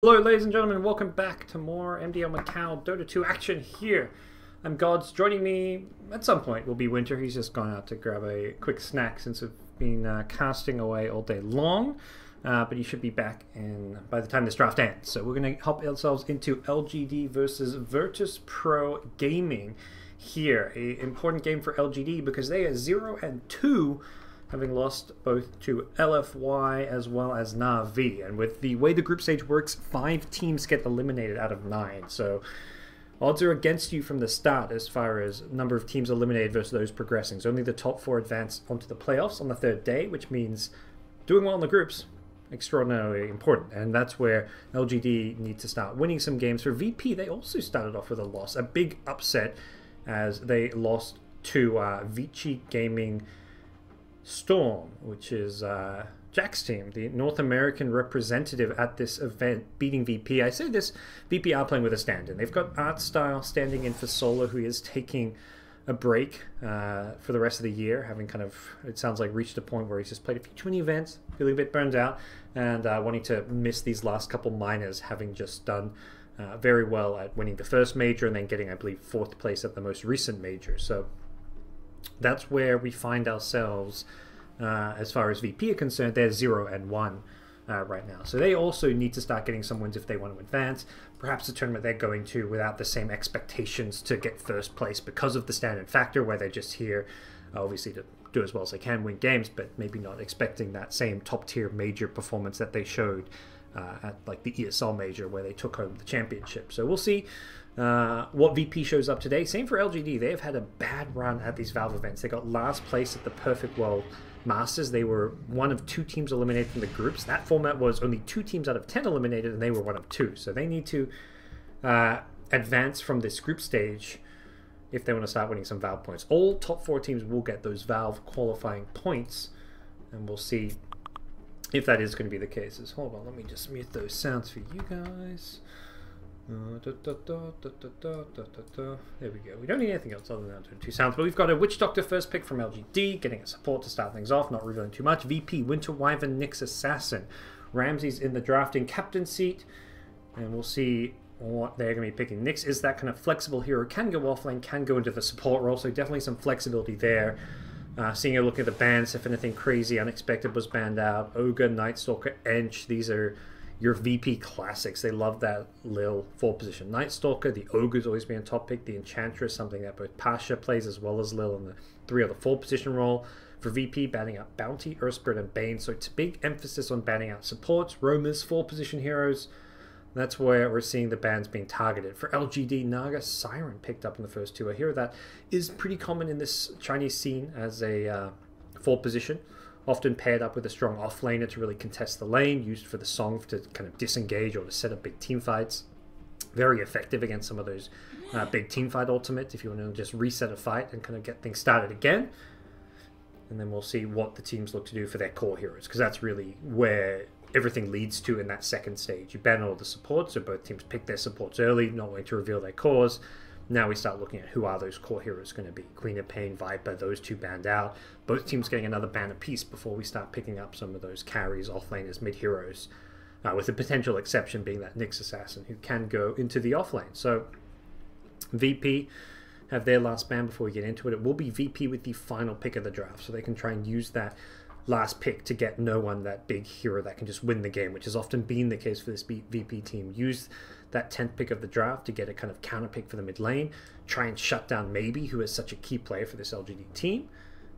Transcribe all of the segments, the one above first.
Hello ladies and gentlemen, welcome back to more MDL Macau Dota 2 action here. I'm Gods. Joining me at some point will be Winter. He's just gone out to grab a quick snack since we've been casting away all day long. But he should be back by the time this draft ends. So we're going to help ourselves into LGD versus Virtus.pro Gaming here. An important game for LGD because they are 0-2, having lost both to LFY as well as Na'Vi. And with the way the group stage works, 5 teams get eliminated out of 9. So odds are against you from the start as far as number of teams eliminated versus those progressing. So only the top 4 advance onto the playoffs on the 3rd day, which means doing well in the groups, extraordinarily important. And that's where LGD need to start winning some games. For VP, they also started off with a loss, a big upset as they lost to Vici Gaming Storm, which is Jack's team, the North American representative at this event, beating VP. I say this, VP are playing with a stand-in. They've got Art Style standing in for Solo, who is taking a break for the rest of the year, having kind of, it sounds like, reached a point where he's just played a few too many events, feeling a bit burned out, and wanting to miss these last couple minors, having just done very well at winning the first major and then getting, I believe, 4th place at the most recent major. So that's where we find ourselves as far as VP are concerned. They're 0-1 right now. So they also need to start getting some wins if they want to advance. Perhaps the tournament they're going to without the same expectations to get 1st place because of the standard factor, where they're just here, obviously, to do as well as they can, win games, but maybe not expecting that same top-tier major performance that they showed at like the ESL major where they took home the championship. So we'll see what VP shows up today. Same for LGD. They have had a bad run at these Valve events. They got last place at the Perfect World Masters. They were one of 2 teams eliminated from the groups. That format was only 2 teams out of 10 eliminated, and they were one of 2. So they need to advance from this group stage if they want to start winning some Valve points. All top 4 teams will get those Valve qualifying points, and we'll see if that is going to be the case. Hold on, let me just mute those sounds for you guys. There we go. We don't need anything else other than 2 sounds. But we've got a Witch Doctor first pick from LGD, getting a support to start things off, not revealing too much. VP, Winter Wyvern, Nyx Assassin. Ramsey's in the drafting captain seat, and we'll see what they're going to be picking. Nyx is that kind of flexible hero, can go offlane, can go into the support role, so definitely some flexibility there. Seeing a look at the bans, if anything crazy, unexpected was banned out. Ogre, Night Stalker, Ench, these are your VP classics. They love that Lil 4 position. Night Stalker, the Ogre's always been a top pick. The Enchantress, something that both Pasha plays as well as Lil in the 3 or the 4 position role. For VP, banning out Bounty, Earthspirit, and Bane. So it's a big emphasis on banning out supports, roamers, 4 position heroes. That's where we're seeing the bans being targeted. For LGD, Naga Siren picked up in the first 2. A hero that is pretty common in this Chinese scene as a 4 position. Often paired up with a strong offlaner to really contest the lane, used for the Song to kind of disengage or to set up big team fights. Very effective against some of those big team fight ultimates if you want to just reset a fight and kind of get things started again. And then we'll see what the teams look to do for their core heroes, because that's really where everything leads to in that 2nd stage. You ban all the supports, so both teams pick their supports early, not wanting to reveal their cores. Now we start looking at who are those core heroes going to be. Queen of Pain, Viper, those 2 banned out. Both teams getting another ban apiece before we start picking up some of those carries, offlaners, mid-heroes, with the potential exception being that Nyx Assassin, who can go into the offlane. So VP have their last ban before we get into it. It will be VP with the final pick of the draft, so they can try and use that last pick to get no one that big hero that can just win the game, which has often been the case for this VP team. Use that 10th pick of the draft to get a kind of counter pick for the mid lane, try and shut down Maybe, who is such a key player for this LGD team,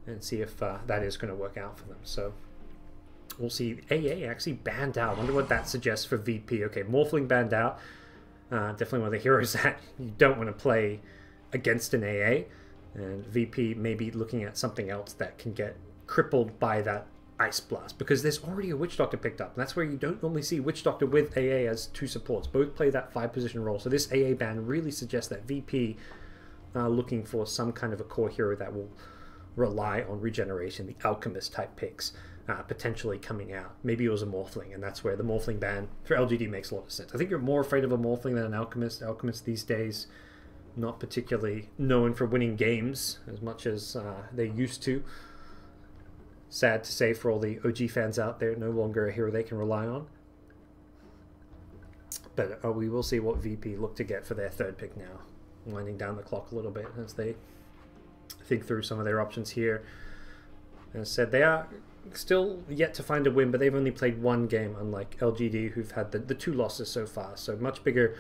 and see if that is going to work out for them. So we'll see. AA actually banned out. I wonder what that suggests for VP. Okay, Morphling banned out. Definitely one of the heroes that you don't want to play against an AA, and VP maybe looking at something else that can get crippled by that Ice Blast, because there's already a Witch Doctor picked up, and that's where you don't normally see Witch Doctor with AA as 2 supports. Both play that 5 position role, so this AA ban really suggests that VP are looking for some kind of a core hero that will rely on regeneration, the Alchemist type picks potentially coming out. Maybe it was a Morphling, and that's where the Morphling ban for LGD makes a lot of sense. I think you're more afraid of a Morphling than an Alchemist. Alchemist these days not particularly known for winning games as much as they used to. Sad to say for all the OG fans out there, no longer a hero they can rely on. But we will see what VP look to get for their third pick now. Winding down the clock a little bit as they think through some of their options here. As I said, they are still yet to find a win, but they've only played one game, unlike LGD, who've had the 2 losses so far. So much bigger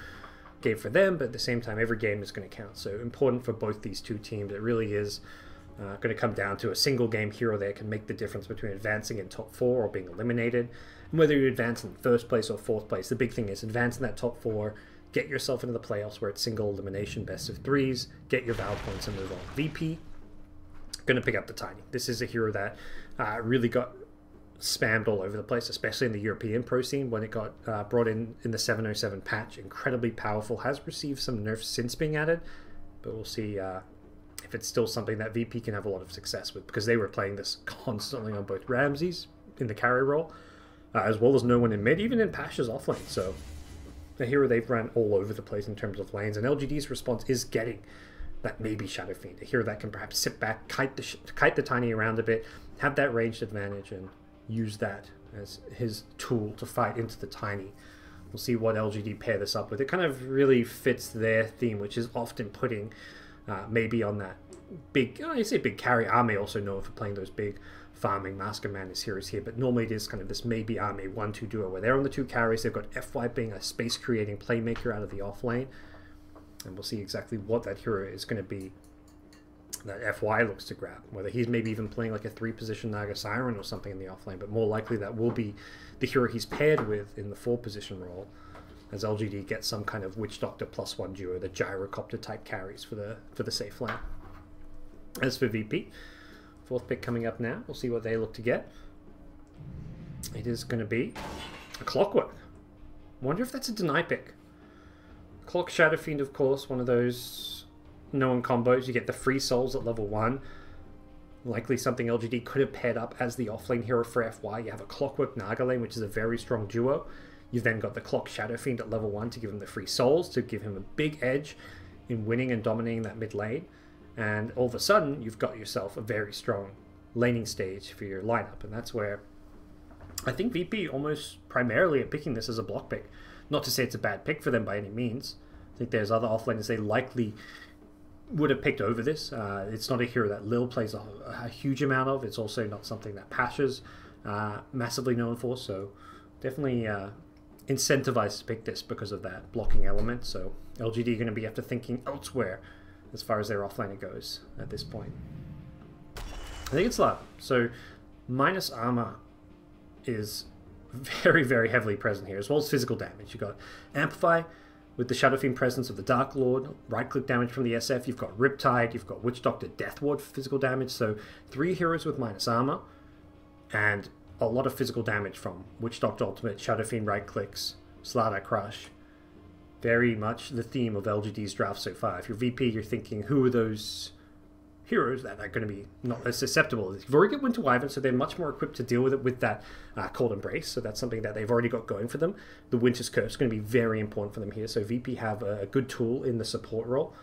game for them, but at the same time, every game is going to count. So important for both these two teams. It really is going to come down to a single game here or there can make the difference between advancing in top 4 or being eliminated. And whether you advance in first place or fourth place, the big thing is advance in that top 4, get yourself into the playoffs where it's single elimination, best of 3s, get your Val points and move on. VP, going to pick up the Tiny. This is a hero that really got spammed all over the place, especially in the European pro scene when it got brought in the 707 patch. Incredibly powerful, has received some nerfs since being added, but we'll see if it's still something that VP can have a lot of success with, because they were playing this constantly on both Ramses in the carry role, as well as no one in mid, even in Pasha's offlane. So the hero they've run all over the place in terms of lanes, and LGD's response is getting that maybe Shadow Fiend, a hero that can perhaps sit back, kite the Tiny around a bit, have that ranged advantage, and use that as his tool to fight into the Tiny. We'll see what LGD pair this up with. It kind of really fits their theme, which is often putting maybe on that big, I say big carry. Arme also known for playing those big farming Masker Madness heroes here, but normally it is kind of this maybe Arme 1-2 duo where they're on the 2 carries. They've got FY being a space creating playmaker out of the off lane, and we'll see exactly what that hero is going to be that FY looks to grab, whether he's maybe even playing like a 3-position Naga Siren or something in the offlane, but more likely that will be the hero he's paired with in the 4-position role, as LGD gets some kind of Witch Doctor +1 duo, the Gyrocopter type carries for the safe lane. As for VP, 4th pick coming up now, we'll see what they look to get. It is going to be a Clockwork. Wonder if that's a deny pick. Clock Shadow Fiend, of course, one of those known combos. You get the free souls at level 1. Likely something LGD could have paired up as the offlane hero for FY. You have a Clockwork Naga lane, which is a very strong duo. You've then got the Clock Shadow Fiend at level 1 to give him the free souls, to give him a big edge in winning and dominating that mid lane. And all of a sudden, you've got yourself a very strong laning stage for your lineup. And that's where I think VP almost primarily are picking this as a block pick. Not to say it's a bad pick for them by any means. I think there's other offlaners they likely would have picked over this. It's not a hero that Lil plays a huge amount of. It's also not something that Pasha's massively known for. So definitely incentivized to pick this because of that blocking element. So LGD are going to be after thinking elsewhere as far as their offlaner goes at this point. I think it's love. So minus armor is very, very heavily present here, as well as physical damage. You've got Amplify with the Shadow Fiend presence of the Dark Lord, right-click damage from the SF, you've got Riptide, you've got Witch Doctor, Death Ward for physical damage, so 3 heroes with minus armor, and a lot of physical damage from Witch Doctor Ultimate, Shadow Fiend right-clicks, Slaughter Crush. Very much the theme of LGD's draft so far. If you're VP, you're thinking, who are those heroes that are going to be not as susceptible? You've already got Winter Wyvern, so they're much more equipped to deal with it with that Cold Embrace, so that's something that they've already got going for them. The Winter's Curse is going to be very important for them here, so VP have a good tool in the support role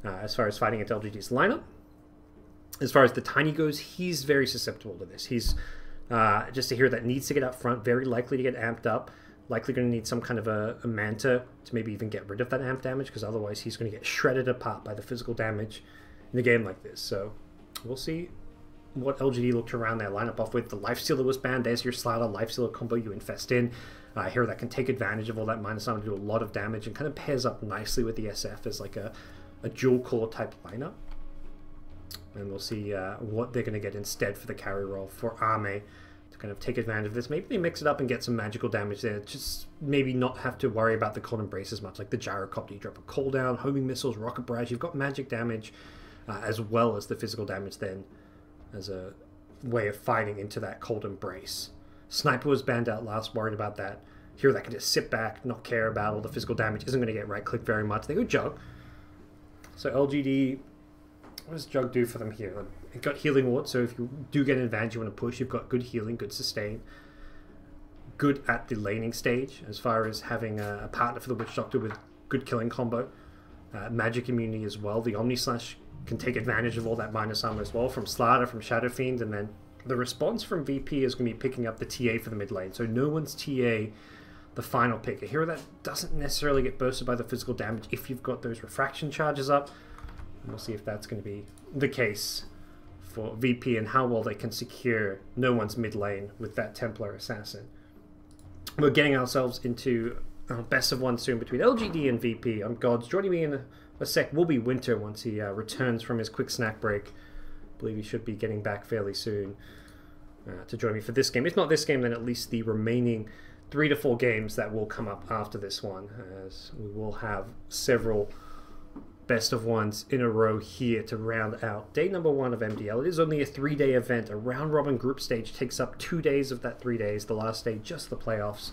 as far as fighting into LGD's lineup. As far as the Tiny goes, he's very susceptible to this. He's just a hero that needs to get up front, very likely to get amped up, likely going to need some kind of a Manta to maybe even get rid of that amp damage, because otherwise he's going to get shredded apart by the physical damage in a game like this. So we'll see what LGD looked around their lineup off with. The Lifestealer was banned. There's your Slaughter Lifestealer combo you infest in. A hero that can take advantage of all that minus armor to do a lot of damage and kind of pairs up nicely with the SF as like a dual core type lineup. And we'll see what they're going to get instead for the carry role for Arme to kind of take advantage of this. Maybe they mix it up and get some magical damage there. Just maybe not have to worry about the Cold Embrace as much. Like the Gyrocopter, you drop a cooldown, homing missiles, rocket barrage. You've got magic damage as well as the physical damage then as a way of fighting into that Cold Embrace. Sniper was banned out last, worried about that. Hero that can just sit back, not care about all the physical damage, isn't going to get right-click very much. They go Jug. So LGD, what does Jug do for them here? It got Healing Ward, so if you do get an advantage, you want to push, you've got good healing, good sustain. Good at the laning stage, as far as having a partner for the Witch Doctor with good killing combo. Magic immunity as well. The Omni Slash can take advantage of all that minus armor as well from Slaughter, from Shadow Fiend, and then the response from VP is going to be picking up the TA for the mid lane. So no one's TA the final pick. A hero that doesn't necessarily get bursted by the physical damage if you've got those refraction charges up. And we'll see if that's going to be the case for VP and how well they can secure no one's mid lane with that Templar Assassin. We're getting ourselves into best of one soon between LGD and VP. I'm Gods. Joining me in a sec will be Winter once he returns from his quick snack break. I believe he should be getting back fairly soon to join me for this game. If not this game, then at least the remaining 3 to 4 games that will come up after this one, as we will have several best of ones in a row here to round out day number 1 of MDL. It is only a 3-day event. A round robin group stage takes up 2 days of that 3 days. The last day, just the playoffs.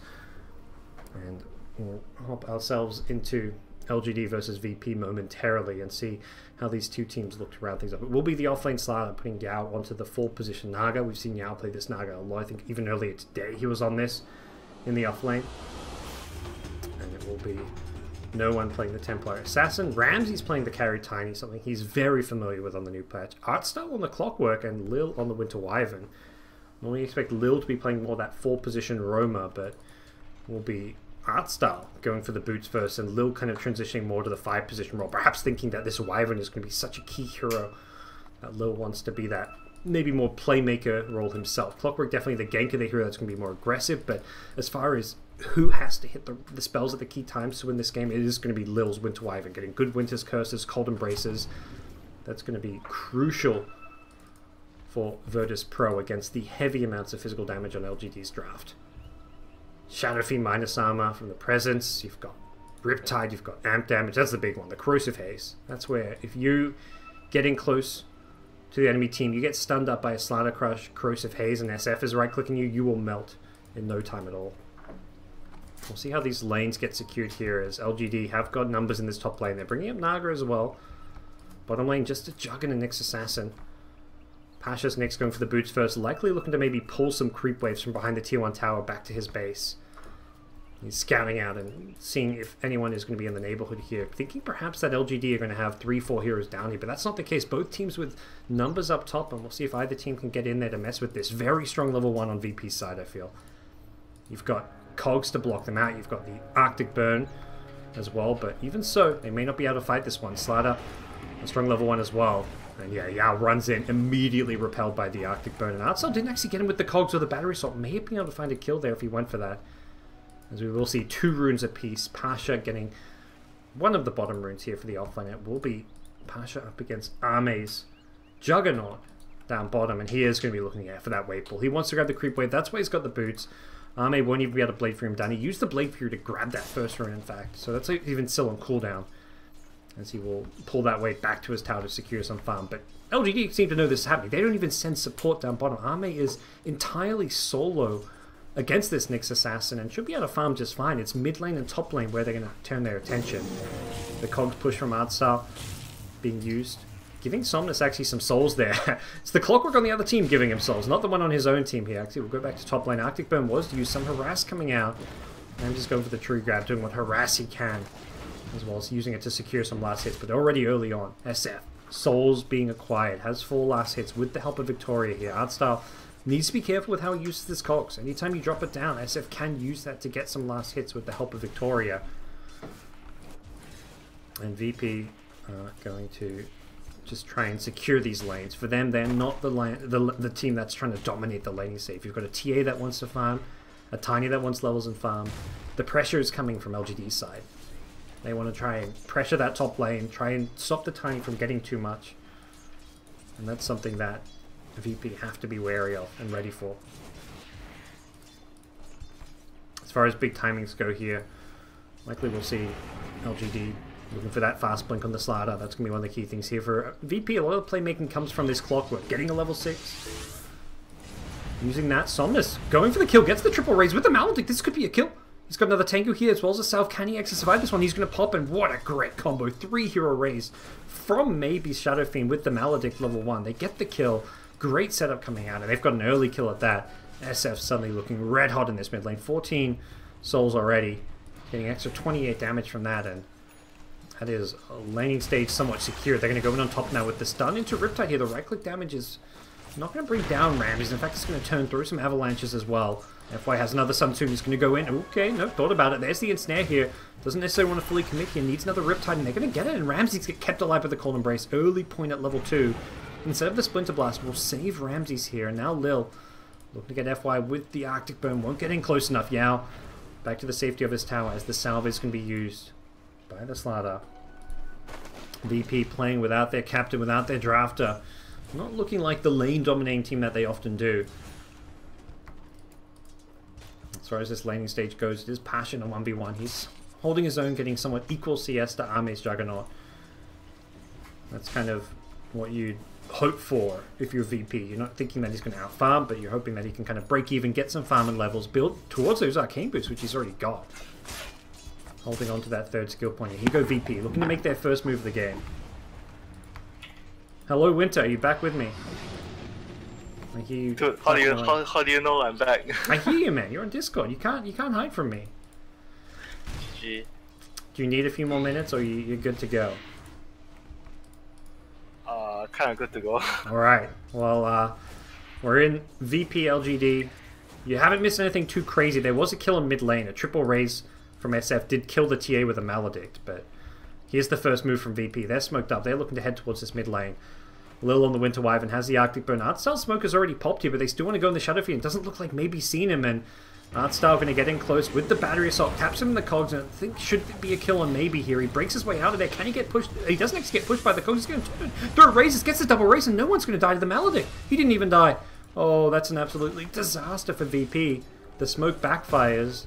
And we'll hop ourselves into LGD versus VP momentarily and see how these two teams look to round things up. It will be the offlane Slider putting Yao onto the 4th position Naga. We've seen Yao play this Naga a lot. I think even earlier today he was on this in the offlane. And it will be no one playing the Templar Assassin. Ramsey's playing the carry Tiny, something he's very familiar with on the new patch. Artstyle on the Clockwork and Lil on the Winter Wyvern. Normally expect Lil to be playing more that 4th position Roamer, but will be Artstyle going for the boots first and Lil kind of transitioning more to the 5th position role, perhaps thinking that this Wyvern is going to be such a key hero that Lil wants to be that maybe more playmaker role himself. Clockwork definitely the ganker, the hero that's going to be more aggressive, but as far as who has to hit the spells at the key times to win this game, it is going to be Lil's Winter Wyvern, getting good Winter's Curses, Cold Embraces. That's going to be crucial for Virtus.pro against the heavy amounts of physical damage on LGD's draft. Shadow Fiend minus armor from the presence. You've got Riptide, you've got amp damage. That's the big one, the Corrosive Haze. That's where if you get in close to the enemy team, you get stunned up by a Slider Crush, Corrosive Haze, and SF is right-clicking you, you will melt in no time at all. We'll see how these lanes get secured here, as LGD have got numbers in this top lane. They're bringing up Naga as well. Bottom lane, just a Jug and a Nyx Assassin. Pasha's Nyx going for the boots first, likely looking to maybe pull some creep waves from behind the tier 1 tower back to his base. He's scouting out and seeing if anyone is going to be in the neighborhood here. Thinking perhaps that LGD are going to have 3-4 heroes down here, but that's not the case. Both teams with numbers up top, and we'll see if either team can get in there to mess with this. Very strong level 1 on VP's side, I feel. You've got Cogs to block them out. You've got the Arctic Burn as well, but even so, they may not be able to fight this one. Slider, a strong level 1 as well. And yeah, Yao runs in, immediately repelled by the Arctic Burn. And Artstyle didn't actually get him with the Cogs or the Battery Assault. May have been able to find a kill there if he went for that. As we will see 2 runes apiece. Pasha getting one of the bottom runes here for the offlane. It will be Pasha up against Arme's Juggernaut down bottom. And he is going to be looking for that wave pool. He wants to grab the creep wave. That's why he's got the boots. Arme won't even be able to Blade Fury him down. He used the Blade Fury to grab that first rune, in fact. So that's even still on cooldown, as he will pull that way back to his tower to secure some farm. But LGD seem to know this is happening. They don't even send support down bottom. Arme is entirely solo against this Nyx Assassin and should be able to farm just fine. It's mid lane and top lane where they're going to turn their attention. The Cogs push from Artstyle being used. Giving Somnus actually some souls there. It's the Clockwork on the other team giving him souls, not the one on his own team here. Actually, we'll go back to top lane. Arctic Burn was to use some harass coming out. And I'm just going for the true grab, doing what harass he can, as well as using it to secure some last hits. But already early on, SF, souls being acquired, has 4 last hits with the help of Victoria here. Artstyle needs to be careful with how he uses this Cogs. Anytime you drop it down, SF can use that to get some last hits with the help of Victoria. And VP going to just try and secure these lanes. For them, they're not the team that's trying to dominate the laning safe. You've got a TA that wants to farm, a Tiny that wants levels and farm. The pressure is coming from LGD's side. They want to try and pressure that top lane, try and stop the Tiny from getting too much. And that's something that VP have to be wary of and ready for. As far as big timings go here, likely we'll see LGD looking for that fast blink on the Slider. That's going to be one of the key things here. For VP, a lot of the playmaking comes from this Clockwork. Getting a level 6. Using that. Somnus going for the kill. Gets the triple raise with the Maledict. This could be a kill. He's got another Tango here as well as a Salve. Can he actually survive this one? He's going to pop, and what a great combo. 3 hero raise from maybe Shadow Fiend with the Maledict level 1. They get the kill. Great setup coming out, and they've got an early kill at that. SF suddenly looking red hot in this mid lane. 14 souls already. Getting extra 28 damage from that, and that is a laning stage somewhat secure. They're going to go in on top now with the stun into Riptide here. The right-click damage is Not going to bring down Ramses. In fact, it's going to turn through some avalanches as well. FY has another Sun Tzu. He's going to go in. Okay, no, thought about it. There's the ensnare here. Doesn't necessarily want to fully commit here. Needs another Riptide, and they're going to get it. And Ramses get kept alive with the Cold Embrace. Early point at level 2. Instead of the Splinter Blast, we'll save Ramses here. And now Lil looking to get FY with the Arctic Burn. Won't get in close enough. Yao back to the safety of his tower as the salve is going to be used by the Slardar. VP playing without their captain, without their drafter. Not looking like the lane-dominating team that they often do. As far as this laning stage goes, it is Passion on 1v1. He's holding his own, getting somewhat equal CS to Arme's Juggernaut. That's kind of what you'd hope for if you're VP. You're not thinking that he's going to out-farm, but you're hoping that he can kind of break even, get some farming levels, build towards those Arcane Boots, which he's already got. Holding on to that third skill point. Here you go, VP, looking to make their first move of the game. Hello, Winter. Are you back with me? I hear you. Dude, how do you know I'm back? I hear you, man. You're on Discord. You can't hide from me. GG. Do you need a few more minutes, or you're good to go? Kind of good to go. All right. Well, we're in VP LGD. You haven't missed anything too crazy. There was a kill in mid lane. A triple raise from SF did kill the TA with a Maledict, but here's the first move from VP. They're smoked up. They're looking to head towards this mid lane. Lil on the Winter Wyvern has the Arctic Burn. Artstyle Smoke has already popped here, but they still want to go in the Shadow Fiend. It doesn't look like maybe seen him, and Artstyle going to get in close with the Battery Assault. Taps him in the Cogs, and I think should be a kill on maybe here. He breaks his way out of there. Can he get pushed? He doesn't actually get pushed by the Cogs. He's going to throw raises, gets the double raise, and no one's going to die to the Maledict. He didn't even die. Oh, that's an absolutely disaster for VP. The smoke backfires,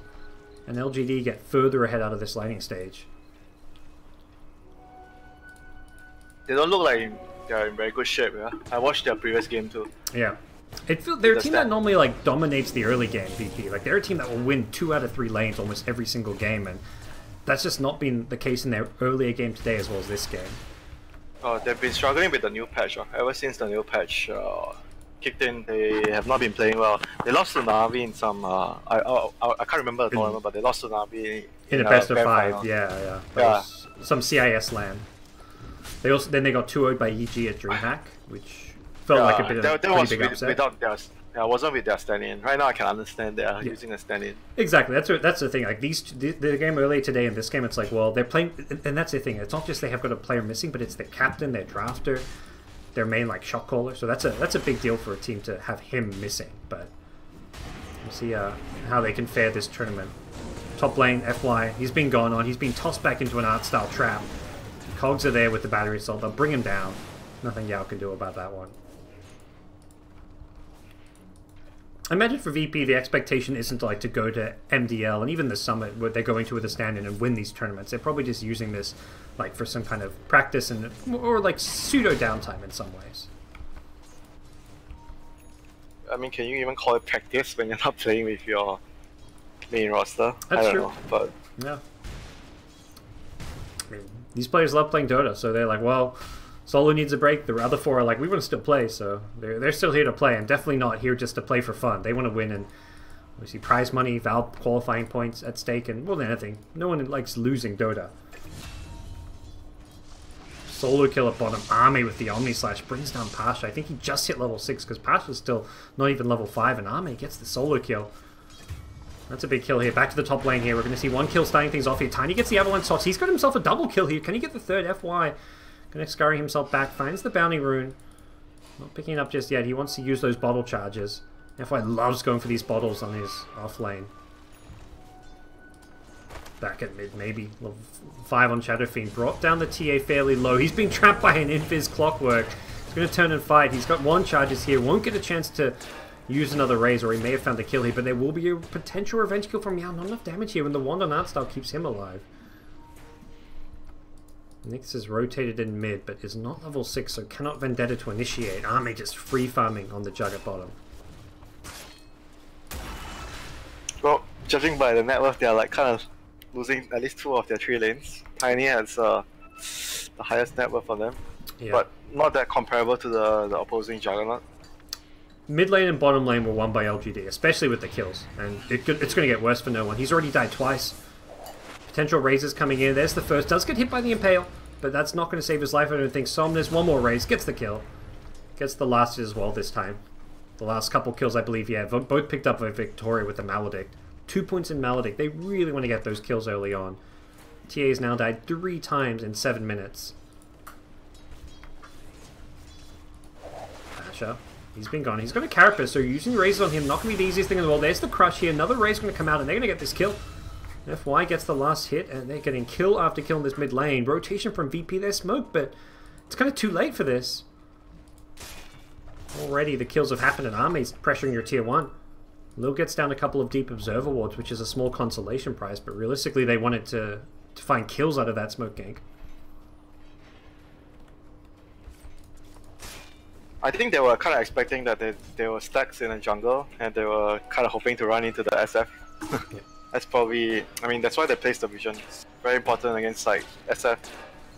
and LGD get further ahead out of this laning stage. They don't look like they're in very good shape, yeah? I watched their previous game too. Yeah. They're a team that normally like dominates the early game, VP. Like, they're a team that will win 2 out of 3 lanes almost every single game, and that's just not been the case in their earlier game today as well as this game. Oh, they've been struggling with the new patch. Ever since the new patch kicked in, they have not been playing well. They lost to Na'Vi in some... I can't remember the tournament, but they lost to Na'Vi in a best of 5, yeah. Some CIS land. Then they got 2-0'd by EG at DreamHack, which felt like a bit of a big upset. Wasn't with their stand-in. Right now I can understand they are using a stand-in. Exactly, that's the thing. Like, the game earlier today and this game, it's like, well, they're playing, and that's the thing. It's not just they have got a player missing, but it's their captain, their drafter, their main like shot caller. So that's a big deal for a team to have him missing. But we'll see how they can fare this tournament. Top lane, FY, he's been gone on. He's been tossed back into an art-style trap. Cogs are there with the Battery Assault. They'll bring him down. Nothing Yao can do about that one. I imagine for VP, the expectation isn't like to go to MDL and even the Summit, where they're going to with a stand-in and win these tournaments. They're probably just using this like for some kind of practice and or like pseudo downtime in some ways. I mean, can you even call it practice when you're not playing with your main roster? That's true. Know, but yeah. I mean, these players love playing Dota, so they're like, well, Solo needs a break. The other 4 are like, we want to still play, so they're still here to play. I'm definitely not here just to play for fun. They want to win, and we see prize money, Valve qualifying points at stake, and more than anything, no one likes losing Dota. Solo kill at bottom. Army with the Omni Slash brings down Pasha. I think he just hit level 6 because Pasha's still not even level 5, and Army gets the solo kill. That's a big kill here. Back to the top lane here. We're going to see 1 kill starting things off here. Tiny gets the Avalanche Shots. He's got himself a double kill here. Can he get the 3rd? FY going to scurry himself back. Finds the Bounty Rune. Not picking it up just yet. He wants to use those bottle charges. FY loves going for these bottles on his off lane. Back at mid, maybe. Level 5 on Shadow Fiend. Brought down the TA fairly low. He's being trapped by an Invis Clockwork. He's going to turn and fight. He's got 1 charges here. Won't get a chance to use another raise, or he may have found a kill here, but there will be a potential revenge kill from Yao. Not enough damage here, and the Wand on Artstyle keeps him alive. Nyx is rotated in mid, but is not level 6, so cannot Vendetta to initiate. Army just free farming on the Jug at bottom. Well, judging by the net worth, they are like kind of losing at least 2 of their 3 lanes. Tiny has the highest net worth on them, but not that comparable to the opposing Juggernaut. Mid lane and bottom lane were won by LGD, especially with the kills, and it's going to get worse for no one. He's already died twice. Potential raises coming in. There's the first. Does get hit by the Impale, but that's not going to save his life, I don't think. Somnus, 1 more raise, gets the kill. Gets the last hit as well this time. The last couple kills, I believe, yeah, both picked up a Victoria with the Maledict. 2 points in Maledict. They really want to get those kills early on. TA's now died 3 times in 7 minutes. Basher. He's been gone. He's got a Carapace, so using Razes on him, not going to be the easiest thing in the world. There's the Crush here. Another Raze going to come out, and they're going to get this kill. FY gets the last hit, and they're getting kill after kill in this mid lane. Rotation from VP, there's smoke, but it's kind of too late for this. Already the kills have happened, and Army's pressuring your tier 1. Lil gets down a couple of deep observer wards, which is a small consolation prize, but realistically they wanted to find kills out of that smoke gank. I think they were kind of expecting that they were stacks in a jungle, and they were kind of hoping to run into the SF. Yeah. That's probably, I mean, that's why they placed the vision. It's very important against like SF.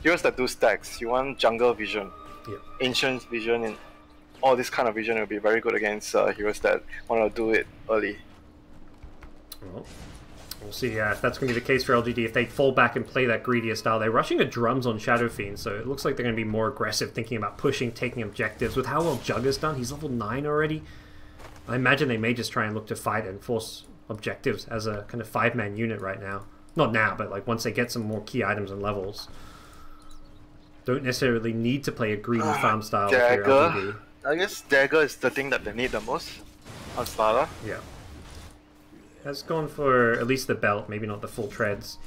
Heroes that do stacks, you want jungle vision, Yeah. ancient vision, and all this kind of vision will be very good against heroes that want to do it early. Well, we'll see if that's going to be the case for LGD. If they fall back and play that greedier style, they're rushing a drums on Shadow Fiend, so it looks like they're going to be more aggressive, thinking about pushing, taking objectives. With how well Jugger's done, he's level 9 already. I imagine they may just try and look to fight and force objectives as a kind of 5-man unit right now. Not now, but like once they get some more key items and levels. Don't necessarily need to play a greedy farm style if you're LGD. I guess Dagger is the thing that they need the most on Slara. Yeah. Has gone for at least the belt, maybe not the full treads.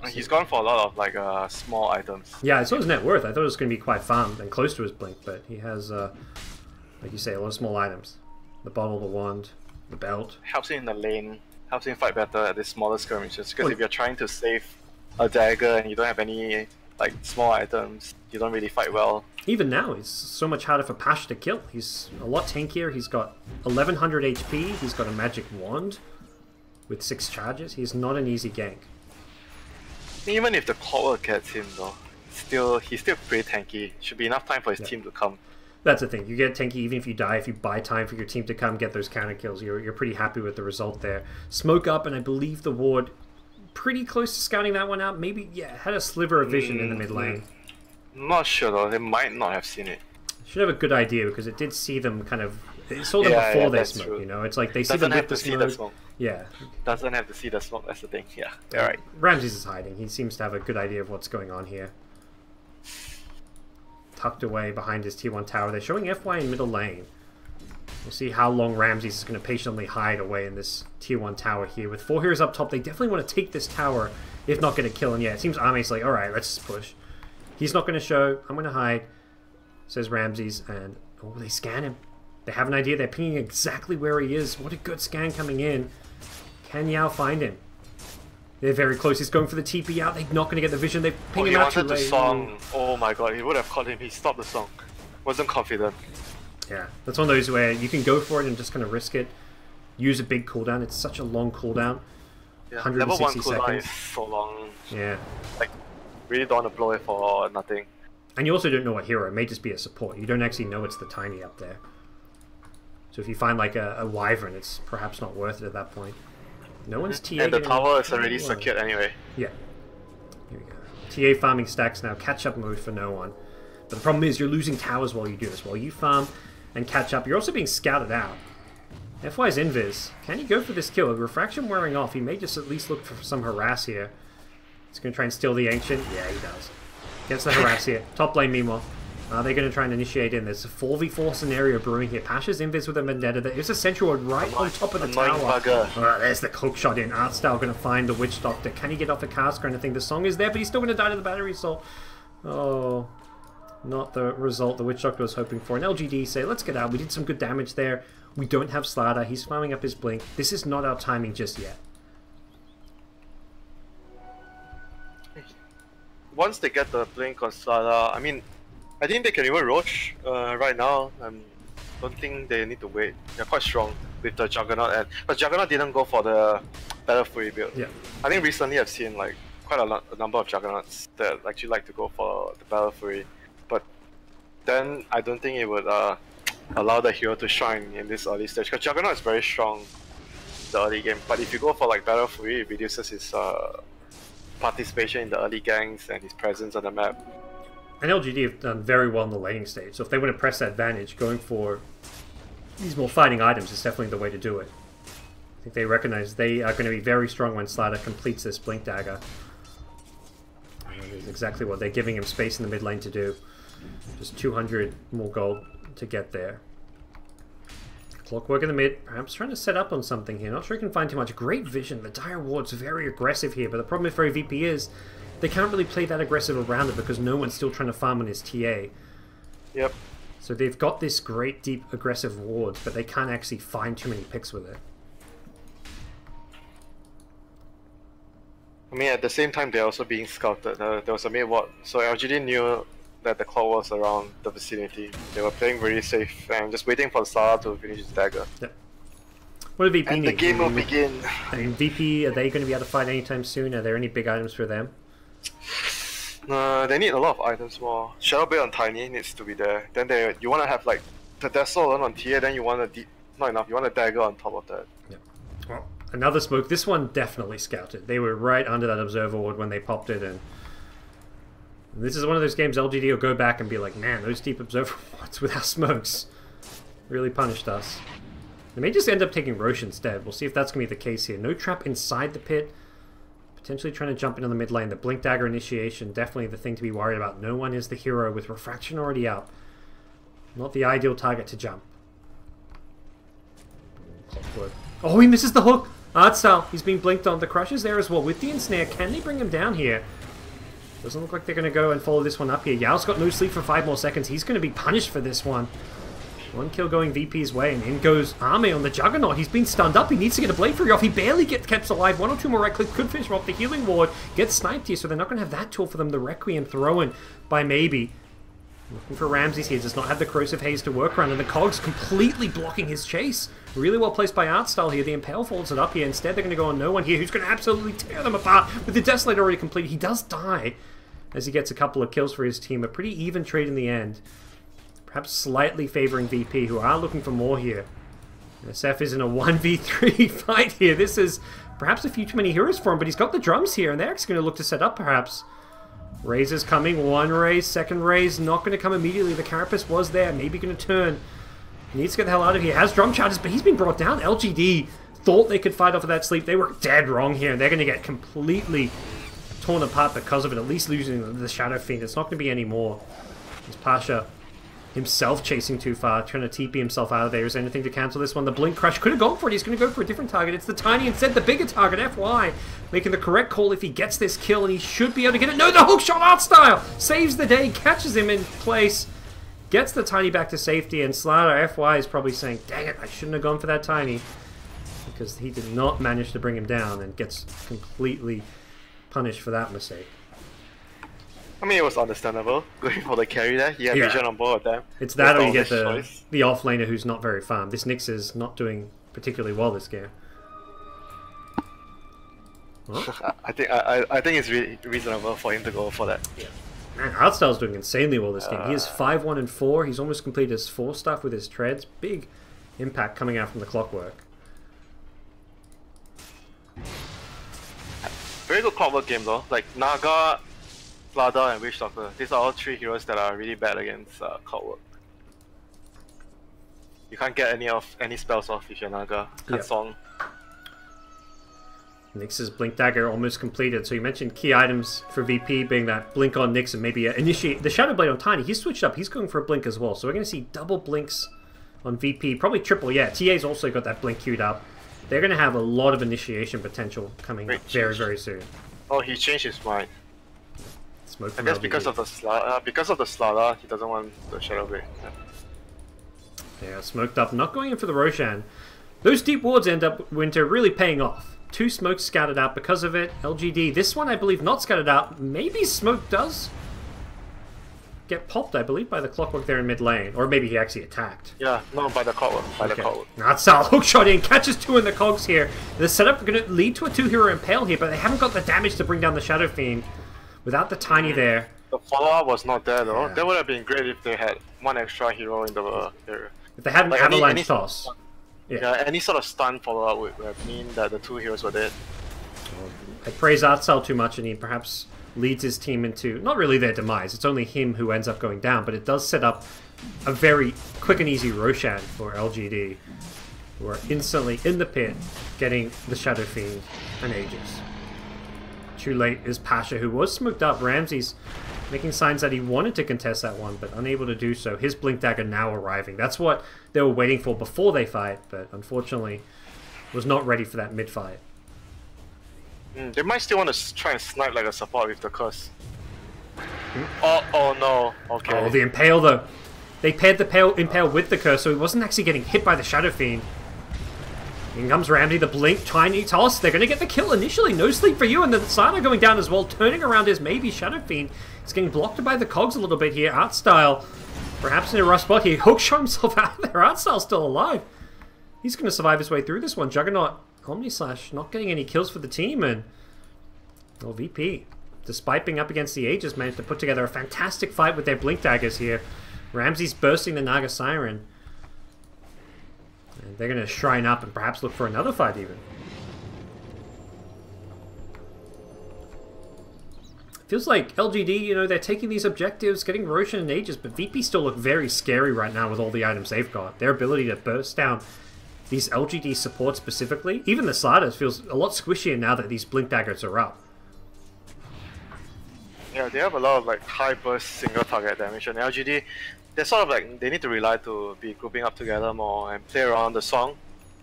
He's gone for a lot of like small items. Yeah, I saw his net worth. I thought it was going to be quite farmed and close to his blink, but he has, like you say, a lot of small items. The bottle, the wand, the belt. Helps him in the lane, helps him fight better at the smaller skirmishes. Because if you're trying to save a dagger and you don't have any like small items, you don't really fight well. Even now, it's so much harder for Pash to kill. He's a lot tankier. He's got 1100 HP. He's got a magic wand with 6 charges. He's not an easy gank. Even if the clockwork gets him though, he's still pretty tanky. Should be enough time for his team to come. That's the thing. You get tanky even if you die. If you buy time for your team to come get those counter kills, you're pretty happy with the result there. Smoke up, and I believe the ward pretty close to scouting that one out. Maybe, yeah, had a sliver of vision in the mid lane. Not sure though. They might not have seen it. Should have a good idea because it did see them kind of. It saw them before they smoke. True. You know, it's like they see them with the smoke. Yeah. Doesn't have to see the smoke. That's the thing. Yeah. All right. Ramses is hiding. He seems to have a good idea of what's going on here. Tucked away behind his tier 1 tower. They're showing FY in middle lane. We'll see how long Ramses is going to patiently hide away in this tier 1 tower here. With 4 heroes up top, they definitely want to take this tower, if not get a kill. And yeah, it seems Army's like, alright, let's just push. He's not going to show. I'm going to hide, says Ramses. And, oh, they scan him. They have an idea. They're pinging exactly where he is. What a good scan coming in. Can Yao find him? They're very close. He's going for the TP out. They're not going to get the vision. They ping him out too late. He wanted the song. Oh my god, he would have caught him. He stopped the song. Wasn't confident. Yeah, that's one of those where you can go for it and just kind of risk it. Use a big cooldown. It's such a long cooldown. Yeah, 160 level 1 cooldown seconds. is so long. Yeah. Like, really don't want to blow it for nothing. And you also don't know what hero. It may just be a support. You don't actually know it's the Tiny up there. So if you find like a Wyvern, it's perhaps not worth it at that point. No one's TA. And the tower is already secured anyway. Yeah. Here we go. TA farming stacks now. Catch up mode for no one. But the problem is you're losing towers while you do this. While you farm and catch up, you're also being scouted out. FY's invis. Can he go for this kill? With Refraction wearing off, he may just at least look for some harass here. He's going to try and steal the Ancient. Yeah, he does. Gets the harass here. Top lane, meanwhile. Are they going to try and initiate in? There's a 4v4 scenario brewing here. Pasha's invis with a Vendetta. There is a Sentry Ward right on top of the tower. Alright, there's the hook shot in. Artstyle going to find the Witch Doctor. Can he get off the cask or anything? The song is there, but he's still going to die to the battery assault. Oh, not the result the Witch Doctor was hoping for. And LGD say, let's get out. We did some good damage there. We don't have Slaughter. He's farming up his blink. This is not our timing just yet. Once they get the blink on Slaughter, I mean, I think they can even Roche right now. I don't think they need to wait. They're quite strong with the Juggernaut, but Juggernaut didn't go for the Battle Fury build. Yeah. I think recently I've seen like quite a number of Juggernauts that actually like to go for the Battle Fury, but then I don't think it would allow the hero to shine in this early stage, because Juggernaut is very strong in the early game. But if you go for like Battle Fury, it reduces his participation in the early ganks and his presence on the map. And LGD have done very well in the laning stage, so if they want to press that advantage, going for these more fighting items is definitely the way to do it. I think they recognize they are going to be very strong when Slider completes this Blink Dagger. That is exactly what they're giving him space in the mid lane to do. Just 200 more gold to get there. Clockwork in the mid, perhaps trying to set up on something here. Not sure he can find too much. Great vision. The Dire Ward's very aggressive here, but the problem with very VP is they can't really play that aggressive around it because no one's still trying to farm on his TA. Yep. So they've got this great, deep, aggressive wards, but they can't actually find too many picks with it. I mean, at the same time, they're also being scouted. There was a mid ward, so LGD knew that the clock was around the vicinity. They were playing very safe and just waiting for the Star to finish his dagger. Yep. What do VP and need? The game will begin. I mean, VP, are they going to be able to fight anytime soon? Are there any big items for them? They need a lot of items more. Shadow Blade on Tiny needs to be there. Then you want to have like the Dazzle on TA, then you want a not enough, you want a dagger on top of that. Yep. Well, another smoke. This one definitely scouted. They were right under that observer ward when they popped it, and this is one of those games LGD will go back and be like, man, those deep observer wards with our smokes really punished us. They may just end up taking Roche instead. We'll see if that's going to be the case here. No trap inside the pit. Potentially trying to jump into the mid lane. The Blink Dagger initiation, definitely the thing to be worried about. No one is the hero with Refraction already up. Not the ideal target to jump. Clockwork. Oh, he misses the hook! Art style. He's being blinked on. The Crush is there as well with the ensnare. Can they bring him down here? Doesn't look like they're going to go and follow this one up here. Yao's got no sleep for 5 more seconds. He's going to be punished for this one. One kill going VP's way, and in goes Arme on the Juggernaut. He's been stunned up. He needs to get a Blade Fury off. He barely gets kept alive. 1 or 2 more right clicks could finish him off. The healing ward gets sniped here, so they're not going to have that tool for them. The Requiem thrown by Maybe. Looking for Ramses here. Does not have the Corrosive Haze to work around, and the Cogs completely blocking his chase. Really well placed by Artstyle here. The Impale folds it up here. Instead, they're going to go on no one here, who's going to absolutely tear them apart. With the Desolator already complete, he does die as he gets a couple of kills for his team. A pretty even trade in the end. Perhaps slightly favoring VP, who are looking for more here. SF is in a 1v3 fight here. This is perhaps a few too many heroes for him, but he's got the drums here, and they're actually going to look to set up, perhaps. Raze is coming. 1 raise, 2nd raise. Not going to come immediately. The Carapace was there. Maybe going to turn. He needs to get the hell out of here. Has drum charges, but he's been brought down. LGD thought they could fight off of that sleep. They were dead wrong here, and they're going to get completely torn apart because of it, at least losing the Shadow Fiend. It's not going to be any more. There's Pasha himself chasing too far, trying to TP himself out of there. Is there anything to cancel this one? The Blink Crush could have gone for it. He's going to go for a different target. It's the Tiny instead, the bigger target, FY. Making the correct call if he gets this kill, and he should be able to get it. No, the hookshot art style saves the day, catches him in place, gets the Tiny back to safety, and Slater FY is probably saying, dang it, I shouldn't have gone for that Tiny, because he did not manage to bring him down and gets completely punished for that mistake. I mean, it was understandable going for the carry there. He had vision on both of them. It's that or you get the offlaner who's not very farmed. This Nyx is not doing particularly well this game. Huh? I think it's reasonable for him to go for that. Yeah. Man, Artstyle's doing insanely well this game. He is 5-1-4. He's almost completed his 4 stuff with his treads. Big impact coming out from the Clockwork. Very good Clockwork game though. Like Naga, Vlada, and Witch Doctor. These are all 3 heroes that are really bad against Clockwork. You can't get any spells off if you're Naga. Can't song. Nyx's Blink Dagger almost completed. So you mentioned key items for VP being that Blink on Nyx and maybe initiate the Shadow Blade on Tiny. He's switched up. He's going for a Blink as well. So we're going to see double Blinks on VP. Probably triple. Yeah, TA's also got that Blink queued up. They're going to have a lot of initiation potential coming very, very soon. Oh, he changed his mind. Smoke I guess because of the Slada, he doesn't want the Shadow Blade. Yeah, smoked up. Not going in for the Roshan. Those deep wards end up, Winter, really paying off. 2 smokes scattered out because of it. LGD, this one I believe not scattered out. Maybe Smoke does get popped, I believe, by the Clockwork there in mid lane. Or maybe he actually attacked. Yeah, no, by the Clockwork. The Clockwork. Natsal hookshot in, catches 2 in the cogs here. The setup going to lead to a 2-hero Impale here, but they haven't got the damage to bring down the Shadow Fiend without the Tiny there. The follow-up was not there though. Yeah. That would have been great if they had 1 extra hero in the area. If they had an avalanche toss. Yeah, any sort of stun follow-up would have mean that the 2 heroes were dead. I praise Artstyle too much, and he perhaps leads his team into, not really their demise, it's only him who ends up going down, but it does set up a very quick and easy Roshan for LGD, who are instantly in the pit, getting the Shadow Fiend and Aegis. Too late is Pasha, who was smoked up. Ramsey's making signs that he wanted to contest that one, but unable to do so. His Blink Dagger now arriving. That's what they were waiting for before they fight, but unfortunately was not ready for that mid-fight. They might still want to try and snipe like a support with the curse. Oh no, okay. Oh, the Impale though. They paired the Impale with the curse, so he wasn't actually getting hit by the Shadow Fiend. In comes Ramsey, the blink, tiny toss. They're going to get the kill initially. No sleep for you, and the Sana going down as well. Turning around is maybe Shadow Fiend. It's getting blocked by the cogs a little bit here. Artstyle, perhaps in a rough spot here. Hookshot himself out there. Artstyle's still alive. He's going to survive his way through this one. Juggernaut, Omnislash, not getting any kills for the team, and VP, despite being up against the Aegis, managed to put together a fantastic fight with their Blink Daggers here. Ramsey's bursting the Naga Siren. And they're going to shrine up and perhaps look for another fight even. Feels like LGD, you know, they're taking these objectives, getting Roshan and Aegis, but VP still look very scary right now with all the items they've got. Their ability to burst down these LGD supports specifically, even the sliders, feels a lot squishier now that these Blink Daggers are up. Yeah, they have a lot of like high burst single target damage, and LGD, they're sort of like, they need to rely to be grouping up together more and play around the song,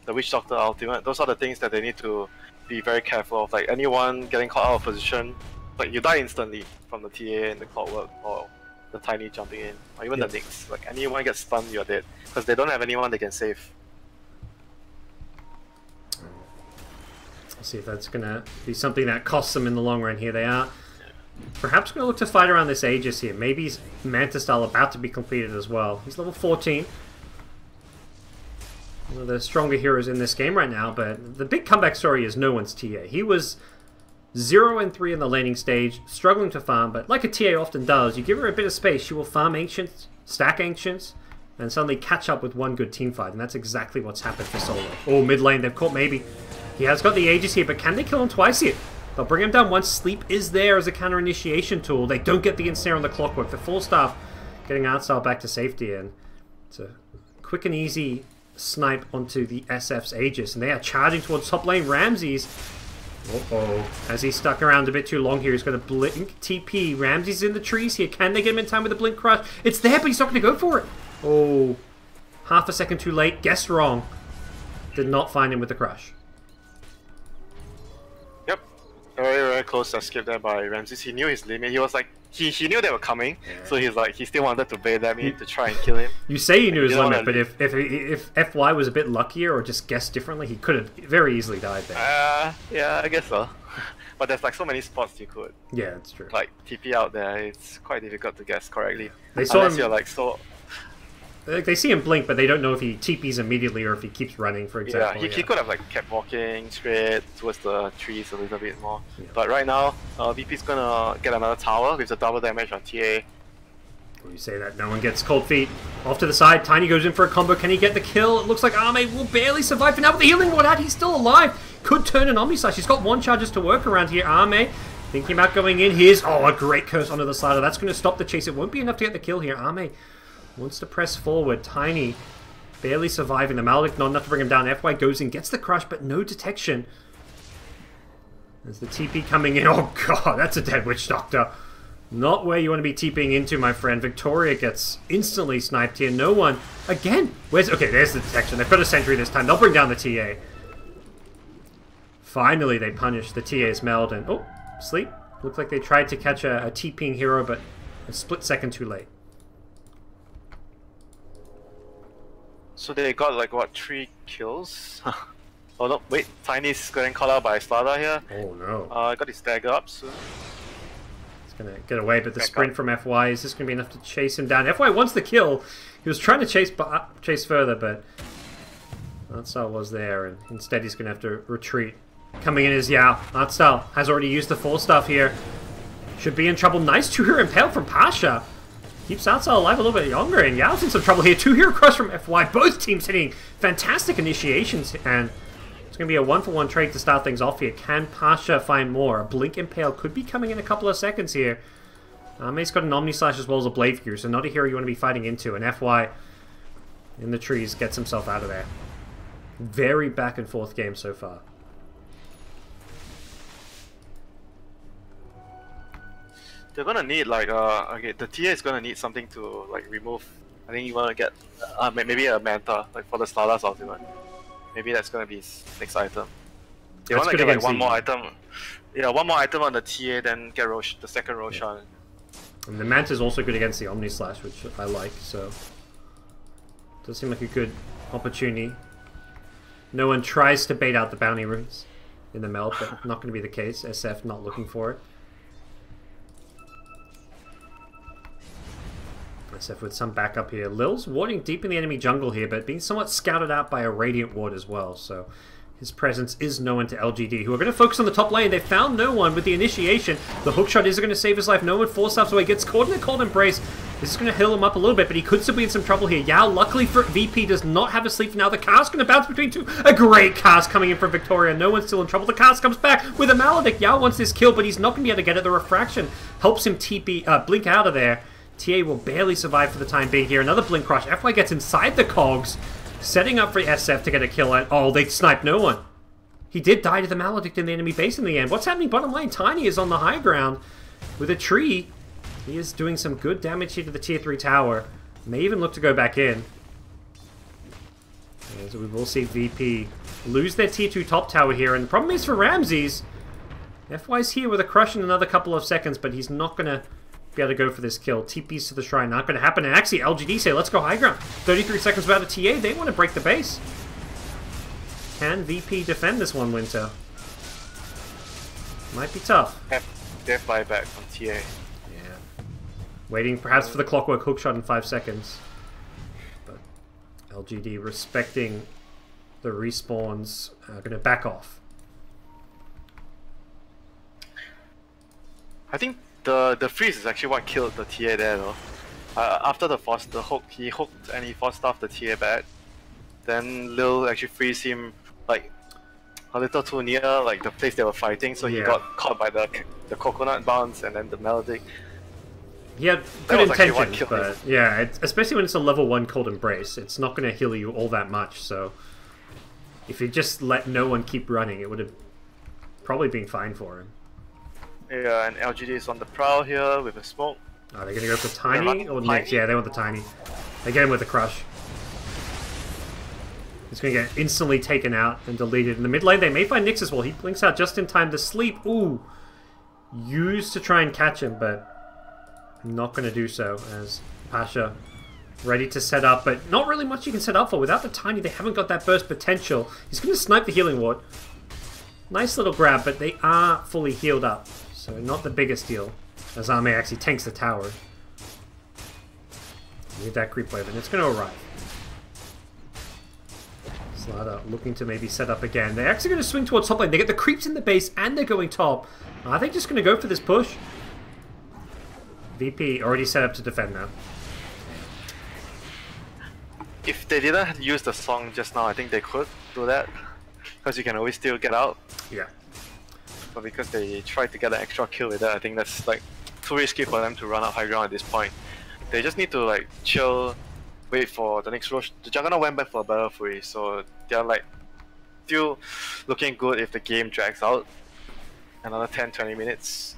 the Witch Doctor ultimate. Those are the things that they need to be very careful of. Like anyone getting caught out of position, like you die instantly from the TA and the Clockwork or the Tiny jumping in, or even the Nyx. Like anyone gets stunned, you're dead, because they don't have anyone they can save. Let's see if that's going to be something that costs them in the long run here. They are perhaps going to look to fight around this Aegis here. Maybe he's Manta Style about to be completed as well. He's level 14. One of the stronger heroes in this game right now, but the big comeback story is no one's TA. He was 0-3 in the laning stage, struggling to farm, but like a TA often does, you give her a bit of space, she will farm Ancients, stack Ancients, and suddenly catch up with one good team fight, and that's exactly what's happened for Solo. Oh, mid lane, they've caught maybe. He has got the Aegis here, but can they kill him twice here? They'll bring him down once. Sleep is there as a counter initiation tool. They don't get the ensnare on the Clockwork. The full staff getting Artstyle back to safety, and it's a quick and easy snipe onto the SF's Aegis, and they are charging towards top lane. Ramsey's, as he's stuck around a bit too long here, he's got a blink TP. Ramsey's in the trees here. Can they get him in time with a blink crush? It's there, but he's not going to go for it. Oh, half a second too late. Guessed wrong. Did not find him with the crush. Very close escape there by Ramses. He knew his limit. He was like, he knew they were coming, so he's like, he still wanted to bait them in to try and kill him. You say he knew his limit, but if FY was a bit luckier or just guessed differently, he could have very easily died there. Yeah, I guess so. But there's like so many spots you could. Yeah, that's true. Like TP out there, it's quite difficult to guess correctly. They saw Unless him, you're like so. They see him blink, but they don't know if he TPs immediately or if he keeps running, for example. Yeah, he could have like kept walking straight towards the trees a little bit more. Yeah. But right now, VP's gonna get another tower with the double damage on TA. You say that, no one gets cold feet. Off to the side, Tiny goes in for a combo. Can he get the kill? It looks like Arme will barely survive for now, with the healing ward out. He's still alive. Could turn an Omnislash. He's got one charges to work around here. Arme thinking about going in. Here's, a great curse onto the slider. That's going to stop the chase. It won't be enough to get the kill here. Arme wants to press forward. Tiny barely surviving. The Malik not enough to bring him down. FY goes in, gets the crush, but no detection. There's the TP coming in. Oh god, that's a dead Witch Doctor. Not where you want to be TPing into, my friend. Victoria gets instantly sniped here. No one. Again. Okay, there's the detection. They've got a sentry this time. They'll bring down the TA. Finally, they punish the TA's meld. And, oh, sleep. Looks like they tried to catch a TPing hero, but a split second too late. So they got like, what, 3 kills? Oh no, wait. Tiny's getting caught out by Slada here. Oh no. Got his dagger up soon. Gonna get away, but the sprint from FY is just gonna be enough to chase him down. FY wants the kill. He was trying to chase further, but Artstyle was there, and instead he's gonna have to retreat. Coming in is Yao. Artstyle has already used the 4 stuff here. Should be in trouble. Nice 2-hero impale from Pasha. Keeps Artstyle alive a little bit longer, and Yao's in some trouble here. 2-hero crush from FY. Both teams hitting fantastic initiations, and it's going to be a 1-for-1 trade to start things off here. Can Pasha find more? A Blink Impale could be coming in a couple of seconds here. He's got an Omni Slash as well as a Blade Fury, so not a hero you want to be fighting into. And FY in the trees gets himself out of there. Very back and forth game so far. They're gonna need like okay, the TA is gonna need something to like remove. I think you wanna get maybe a Manta like for the Starlast ultimate. Maybe that's gonna be his next item. They wanna get like one more item. Yeah, one more item on the TA, then get the second Roshan. And the Manta is also good against the Omni Slash, which I like. So does seem like a good opportunity. No one tries to bait out the bounty runes in the meld, but not going to be the case. SF not looking for it. SF with some backup here. Lil's warding deep in the enemy jungle here, but being somewhat scouted out by a Radiant Ward as well. So his presence is known to LGD, who are going to focus on the top lane. They found no one with the initiation. The hookshot is going to save his life. No one force stops away. Gets caught in a cold embrace. This is going to heal him up a little bit, but he could still be in some trouble here. Yao, luckily for VP, does not have a sleep now. The cast going to bounce between two. A great cast coming in from Victoria. No one's still in trouble. The cast comes back with a Maledict. Yao wants this kill, but he's not going to be able to get it. The refraction helps him blink out of there. TA will barely survive for the time being here. Another Blink Crush. FY gets inside the cogs, setting up for SF to get a kill. And oh, they sniped no one. He did die to the Maledict in the enemy base in the end. What's happening bottom lane? Tiny is on the high ground with a tree. He is doing some good damage here to the tier 3 tower. May even look to go back in. As we will see VP lose their tier 2 top tower here. And the problem is for Ramses, FY's here with a crush in another couple of seconds, but he's not going to be able to go for this kill. TPs to the shrine, not going to happen. And actually, LGD say, let's go high ground. 33 seconds without a TA. They want to break the base. Can VP defend this one, Winter? Might be tough. Death buyback from TA. Yeah. Waiting perhaps for the clockwork hookshot in 5 seconds. But LGD respecting the respawns are going to back off. I think the freeze is actually what killed the TA there though. After the hook, he hooked and he forced off the TA back. Then Lil actually freezed him like a little too near like the place they were fighting, so he got caught by the coconut bounce and then the Maledict. He had good intentions, but yeah, especially when it's a level 1 Cold Embrace, it's not going to heal you all that much, so if you just let no one keep running, it would have probably been fine for him. Yeah, and LGD is on the prowl here with a smoke. Are they going to go for Tiny or Nyx? Yeah, they want the Tiny. They get him with the crush. He's going to get instantly taken out and deleted. In the mid lane, they may find Nyx as well. He blinks out just in time to sleep. Ooh. Used to try and catch him, but not going to do so as Pasha ready to set up, but not really much you can set up for. Without the Tiny, they haven't got that burst potential. He's going to snipe the healing ward. Nice little grab, but they are fully healed up, so not the biggest deal. As Ame actually tanks the tower. Need that creep wave, and it's going to arrive. Slada looking to maybe set up again. They're actually going to swing towards top lane. They get the creeps in the base, and they're going top. Are they just going to go for this push? VP already set up to defend now. If they didn't use the song just now, I think they could do that. Because you can always still get out. Yeah. But because they tried to get an extra kill with that, I think that's like too risky for them to run up high ground at this point. They just need to like chill, wait for the next rush. The Juggernaut went back for a battle free, so they're like still looking good if the game drags out another 10-20 minutes.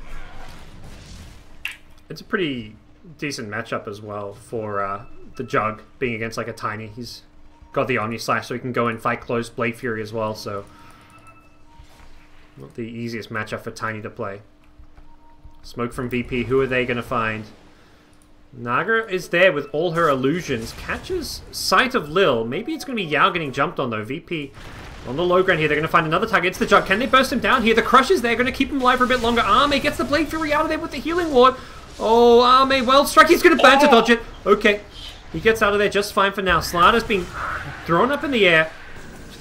It's a pretty decent matchup as well for the Jug being against like a Tiny. He's got the Omni Slash, so he can go and fight close Blade Fury as well, so not the easiest matchup for Tiny to play. Smoke from VP, who are they going to find? Naga is there with all her illusions, catches sight of Lil. Maybe it's going to be Yao getting jumped on though. VP on the low ground here, they're going to find another target. It's the Jug. Can they burst him down here? The Crush is there, going to keep him alive for a bit longer. Ame gets the Blade Fury out of there with the healing ward. Oh, Ame, well strike, he's going to burn to dodge it. Okay, he gets out of there just fine for now. Slada's been thrown up in the air.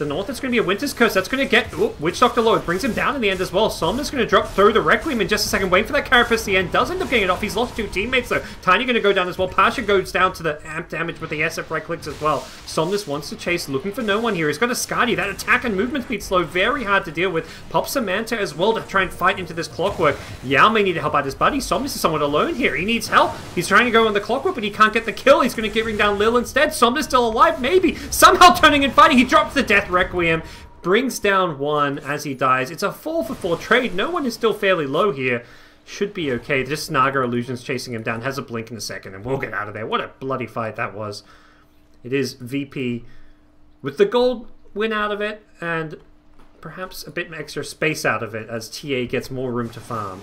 the north. It's going to be a Winter's Curse. That's going to get... Ooh, Witch Doctor low. It brings him down in the end as well. Somna's going to drop through the Requiem in just a second. Waiting for that Carapace. The end does end up getting it off. He's lost 2 teammates though. Tiny going to go down as well. Pasha goes down to the amp damage with the SF right clicks as well. Somnus wants to chase, looking for no one here. He's got a Skadi. That attack and movement speed slow. Very hard to deal with. Pops a Manta as well to try and fight into this Clockwork. Yao may need to help out his buddy. Somnus is somewhat alone here. He needs help. He's trying to go on the Clockwork, but he can't get the kill. He's going to bring down Lil instead. Somna's still alive, maybe. Somehow turning and fighting. He drops the Death Requiem. Brings down 1 as he dies. It's a 4-for-4 trade. No one is still fairly low here. Should be okay. Just Naga Illusion's chasing him down. Has a blink in a second, and we'll get out of there. What a bloody fight that was. It is VP with the gold win out of it, and perhaps a bit extra space out of it as TA gets more room to farm.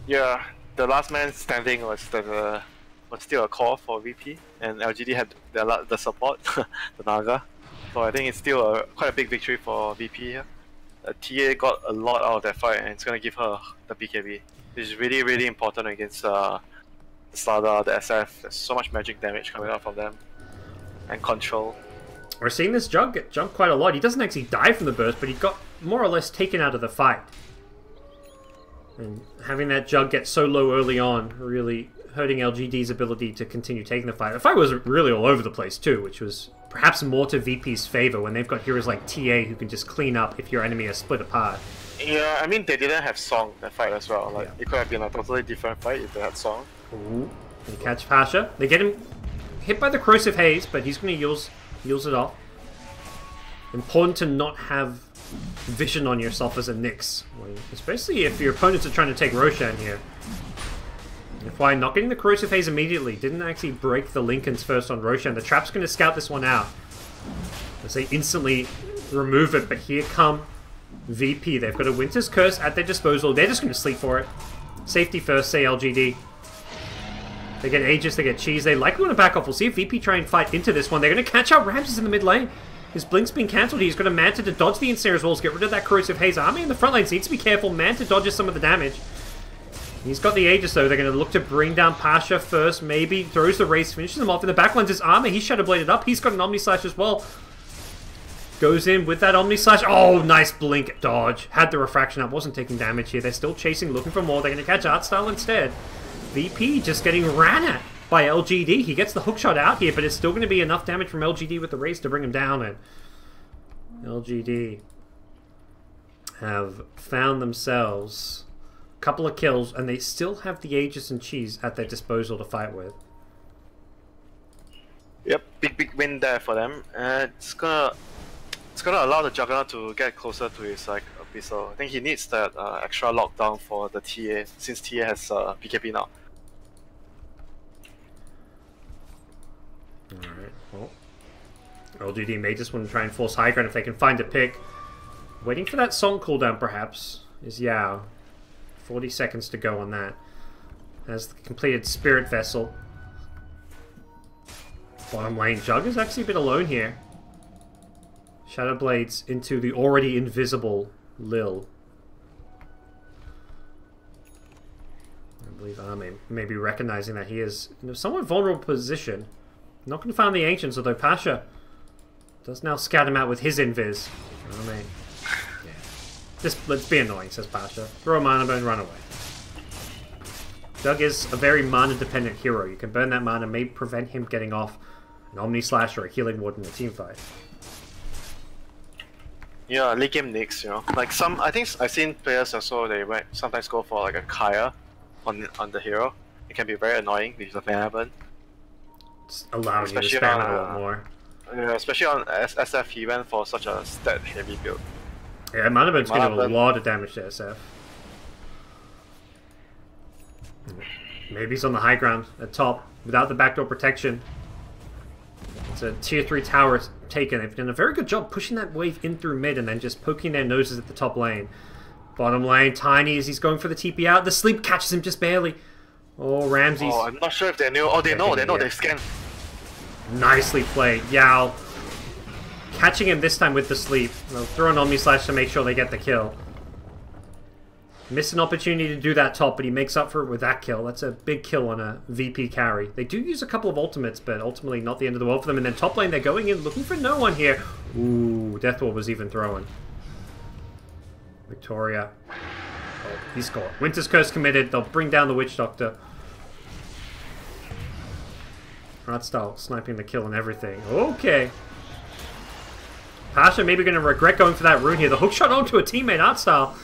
Yeah, the last man standing was still a call for VP, and LGD had the support, the Naga. So I think it's still quite a big victory for VP here. TA got a lot out of that fight, and it's going to give her the BKB, which is really, really important against the Sada, the SF. There's so much magic damage coming out from them, and control. We're seeing this Jug get jumped quite a lot. He doesn't actually die from the burst, but he got more or less taken out of the fight. And having that Jug get so low early on really hurting LGD's ability to continue taking the fight. The fight was really all over the place too, which was perhaps more to VP's favor when they've got heroes like TA who can just clean up if your enemy is split apart. Yeah, I mean, they didn't have Song that fight as well. Like, it could have been a totally different fight if they had Song. Ooh. They catch Pasha. They get him hit by the Corrosive Haze, but he's going to use it off. Important to not have vision on yourself as a Nyx, especially if your opponents are trying to take Roshan here. If why not getting the Corrosive Haze immediately didn't actually break the Lincolns first on Roshan. The Trap's going to scout this one out as they instantly remove it, but here come VP. They've got a Winter's Curse at their disposal. They're just going to sleep for it. Safety first, say LGD. They get Aegis, they get Cheese. They likely want to back off. We'll see if VP try and fight into this one. They're going to catch out Ramses in the mid lane. His Blink's been cancelled. He's got a Manta to dodge the Ensnare as well as get rid of that Corrosive Haze. Army in the front lanes needs to be careful. Manta dodges some of the damage. He's got the Aegis though. They're going to look to bring down Pasha first. Maybe throws the race, finishes him off. In the back lines is Armor. He's Shadowbladed up. He's got an Omni Slash as well. Goes in with that Omni Slash. Oh, nice Blink dodge. Had the Refraction up. Wasn't taking damage here. They're still chasing, looking for more. They're going to catch Artstyle instead. VP just getting ran at by LGD. He gets the hookshot out here, but it's still going to be enough damage from LGD with the race to bring him down. And LGD have found themselves a couple of kills, and they still have the Aegis and Cheese at their disposal to fight with. Yep, big win there for them. It's gonna allow the Juggernaut to get closer to his Abyssal. I think he needs that extra lockdown for the TA, since TA has BKB now. Alright, well, LGD may just want to try and force high ground if they can find a pick. Waiting for that song cooldown, perhaps, is Yao. 40 seconds to go on that. Has the completed Spirit Vessel. Bottom lane, Jug is actually a bit alone here. Shadowblades into the already invisible Lil. I believe Arme may be recognizing that he is in a somewhat vulnerable position. Not going to find the Ancients, although Pasha does now scout him out with his invis. Arme. Yeah. Just let's be annoying, says Pasha. Throw a mana burn, run away. Jug is a very mana-dependent hero. You can burn that mana, may prevent him getting off an Omni Slash or a Healing Ward in a team fight. Yeah, late game Nyx, you know. Like I think I've seen players also, they might sometimes go for like a Kaya on the hero. It can be very annoying because of mana burn. It's allowing you to spam it a lot more. Yeah, especially on SF, he went for such a stat-heavy build. Yeah, mana burn's going to do a lot of damage to SF. Maybe he's on the high ground at top without the backdoor protection. It's a tier 3 tower taken. They've done a very good job pushing that wave in through mid and then just poking their noses at the top lane. Bottom lane, Tiny as he's going for the TP out. The sleep catches him just barely. Oh, Ramses. Oh, I'm not sure if they knew. Oh, they know, they scanned. Nicely played. Yao catching him this time with the sleep. They'll throw an Omni Slash to make sure they get the kill. Missed an opportunity to do that top, but he makes up for it with that kill. That's a big kill on a VP carry. They do use a couple of ultimates, but ultimately not the end of the world for them. And then top lane, they're going in looking for no one here. Ooh, Death Ward was even throwing. Victoria. Oh, he's got Winter's Curse committed. They'll bring down the Witch Doctor. Artstyle sniping the kill and everything. Okay. Pasha maybe going to regret going for that rune here. The hook shot onto a teammate, Artstyle.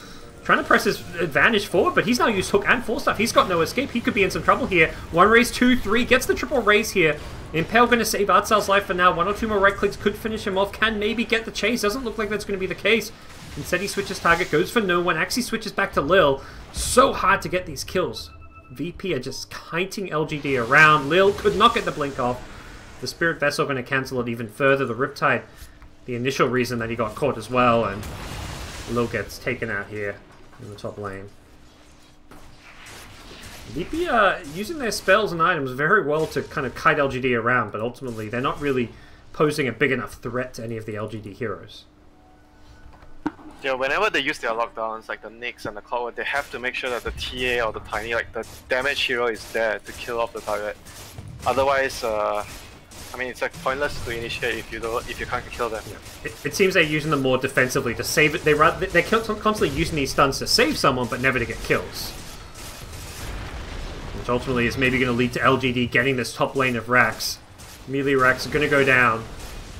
Trying to press his advantage forward, but he's now used hook and full stuff. He's got no escape. He could be in some trouble here. One raise, 2, 3. Gets the triple raise here. Impale going to save Artstyle's life for now. 1 or 2 more right clicks could finish him off. Can maybe get the chase. Doesn't look like that's going to be the case. Instead, he switches target. Goes for no one. Actually switches back to Lil. So hard to get these kills. VP are just kiting LGD around. Lil could not get the blink off. The Spirit Vessel going to cancel it even further. The Riptide, the initial reason that he got caught as well. And Lil gets taken out here in the top lane. VP are using their spells and items very well to kind of kite LGD around, but ultimately they're not really posing a big enough threat to any of the LGD heroes. Yeah, whenever they use their lockdowns, like the Nyx and the Clockwork, they have to make sure that the TA or the Tiny, like the damage hero is there to kill off the target. Otherwise, I mean, it's like pointless to initiate if you can't kill them. It seems they're using them more defensively to save it. They're constantly using these stuns to save someone, but never to get kills. Which ultimately is maybe going to lead to LGD getting this top lane of Rax. Melee Rax are going to go down.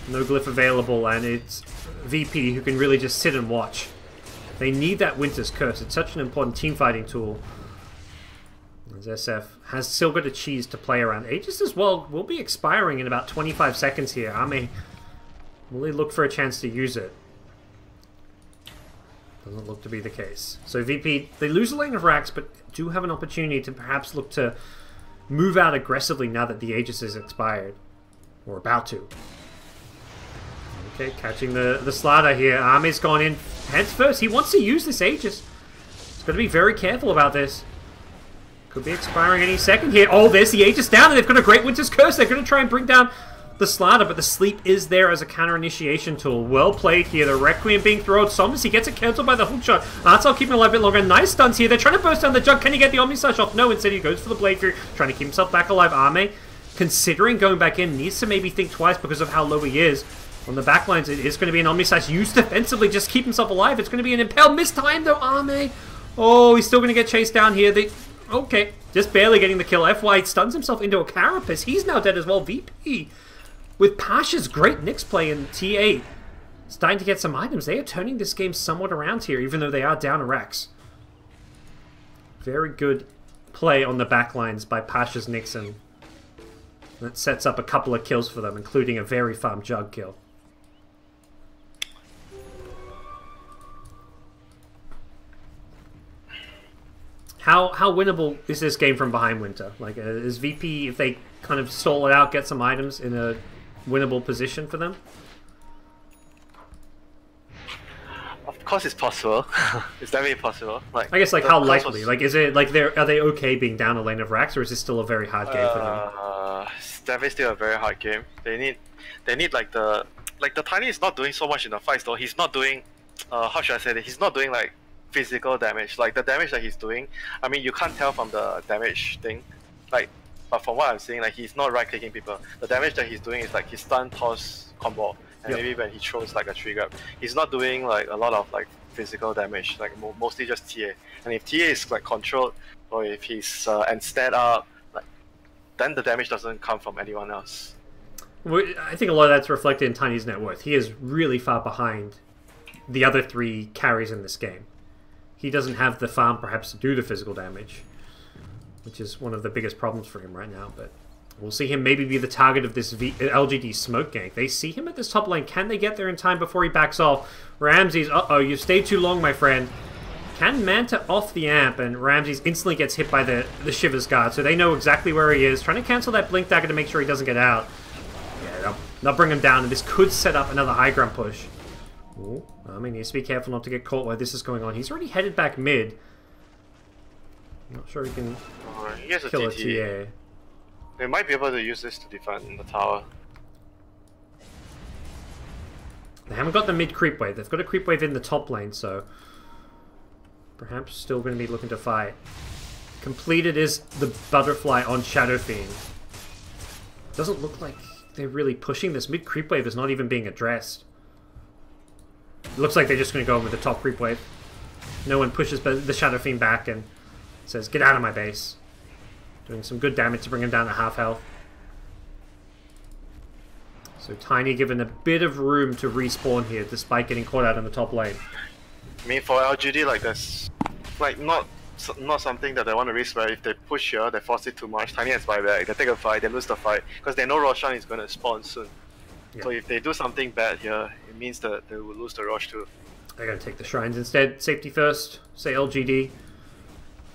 No glyph available, and it's VP who can really just sit and watch. They need that Winter's Curse. It's such an important team fighting tool. As SF has still got a cheese to play around. Aegis as well will be expiring in about 25 seconds here. Ame, will he look for a chance to use it? Doesn't look to be the case. So VP, they lose a lane of Rax, but do have an opportunity to perhaps look to move out aggressively now that the Aegis is expired. Or about to. Okay, catching the slider here. Ame's gone in heads first. He wants to use this Aegis. He's got to be very careful about this. Could be expiring any second here. Oh, there's the Aegis down, and they've got a great Winter's Curse. They're going to try and bring down the Slider, but the Sleep is there as a counter-initiation tool. Well played here. The Requiem being thrown. Somers, he gets it cancelled by the hookshot. Artstyle keeping a little bit longer. Nice stuns here. They're trying to burst down the jug. Can he get the Omnislash off? No, instead he goes for the Blade Fury, trying to keep himself back alive. Ame, considering going back in, needs to maybe think twice because of how low he is. On the backlines, it is going to be an Omnislash used defensively. Just keep himself alive. It's going to be an Impale. Missed time, though, Ame. Oh, he's still going to get chased down here. Okay, just barely getting the kill. FY stuns himself into a Carapace. He's now dead as well. VP, with Pasha's great Nyx play in T8, starting to get some items. They are turning this game somewhat around here, even though they are down a Rex. Very good play on the backlines by Pasha's Nyx, and that sets up a couple of kills for them, including a very farm Jug kill. How winnable is this game from behind, Winter? Like, is VP, if they kind of stall it out, get some items in a winnable position for them? Of course, it's possible. It's definitely possible. Like, I guess, like, how likely? Like, is it like are they okay being down a lane of Rax, or is this still a very hard game for them? It's definitely still a very hard game. They need like the Tiny is not doing so much in the fights though. He's not doing how should I say that? He's not doing like physical damage. Like the damage that he's doing, I mean, you can't tell from the damage thing. Like, but from what I'm seeing, like he's not right clicking people. The damage that he's doing is like his stun, toss, combo, and maybe when he throws like a tree grab. He's not doing like a lot of like physical damage. Like mostly just TA. And if TA is like controlled, or if he's and stead up, like then the damage doesn't come from anyone else. Well, I think a lot of that's reflected in Tiny's net worth. He is really far behind the other 3 carries in this game. He doesn't have the farm, perhaps, to do the physical damage, which is one of the biggest problems for him right now. But we'll see him maybe be the target of this LGD smoke gank. They see him at this top lane. Can they get there in time before he backs off? Ramses, uh-oh, you've stayed too long, my friend. Can Manta off the amp, and Ramses instantly gets hit by the Shiver's Guard, so they know exactly where he is. Trying to cancel that Blink Dagger to make sure he doesn't get out. Yeah, they'll bring him down, and this could set up another high ground push. Ooh, I mean, he needs to be careful not to get caught while this is going on. He's already headed back mid. I'm not sure he can kill a TA. They might be able to use this to defend the tower. They haven't got the mid creep wave. They've got a creep wave in the top lane, so Perhaps still going to be looking to fight. Completed is the butterfly on Shadow Fiend. Doesn't look like they're really pushing this. Mid creep wave is not even being addressed. It looks like they're just going to go in with the top creep wave. No one pushes the Shadow Fiend back and says, get out of my base. Doing some good damage to bring him down to half health. So Tiny given a bit of room to respawn here despite getting caught out in the top lane. I mean, for LGD, like, that's like not something that they want to risk, where if they push here, they force it too much, Tiny has buyback, they take a fight, they lose the fight, because they know Roshan is going to spawn soon. Yeah. So if they do something bad here, it means that they will lose the Rosh too. They're going to take the shrines instead. Safety first, say LGD.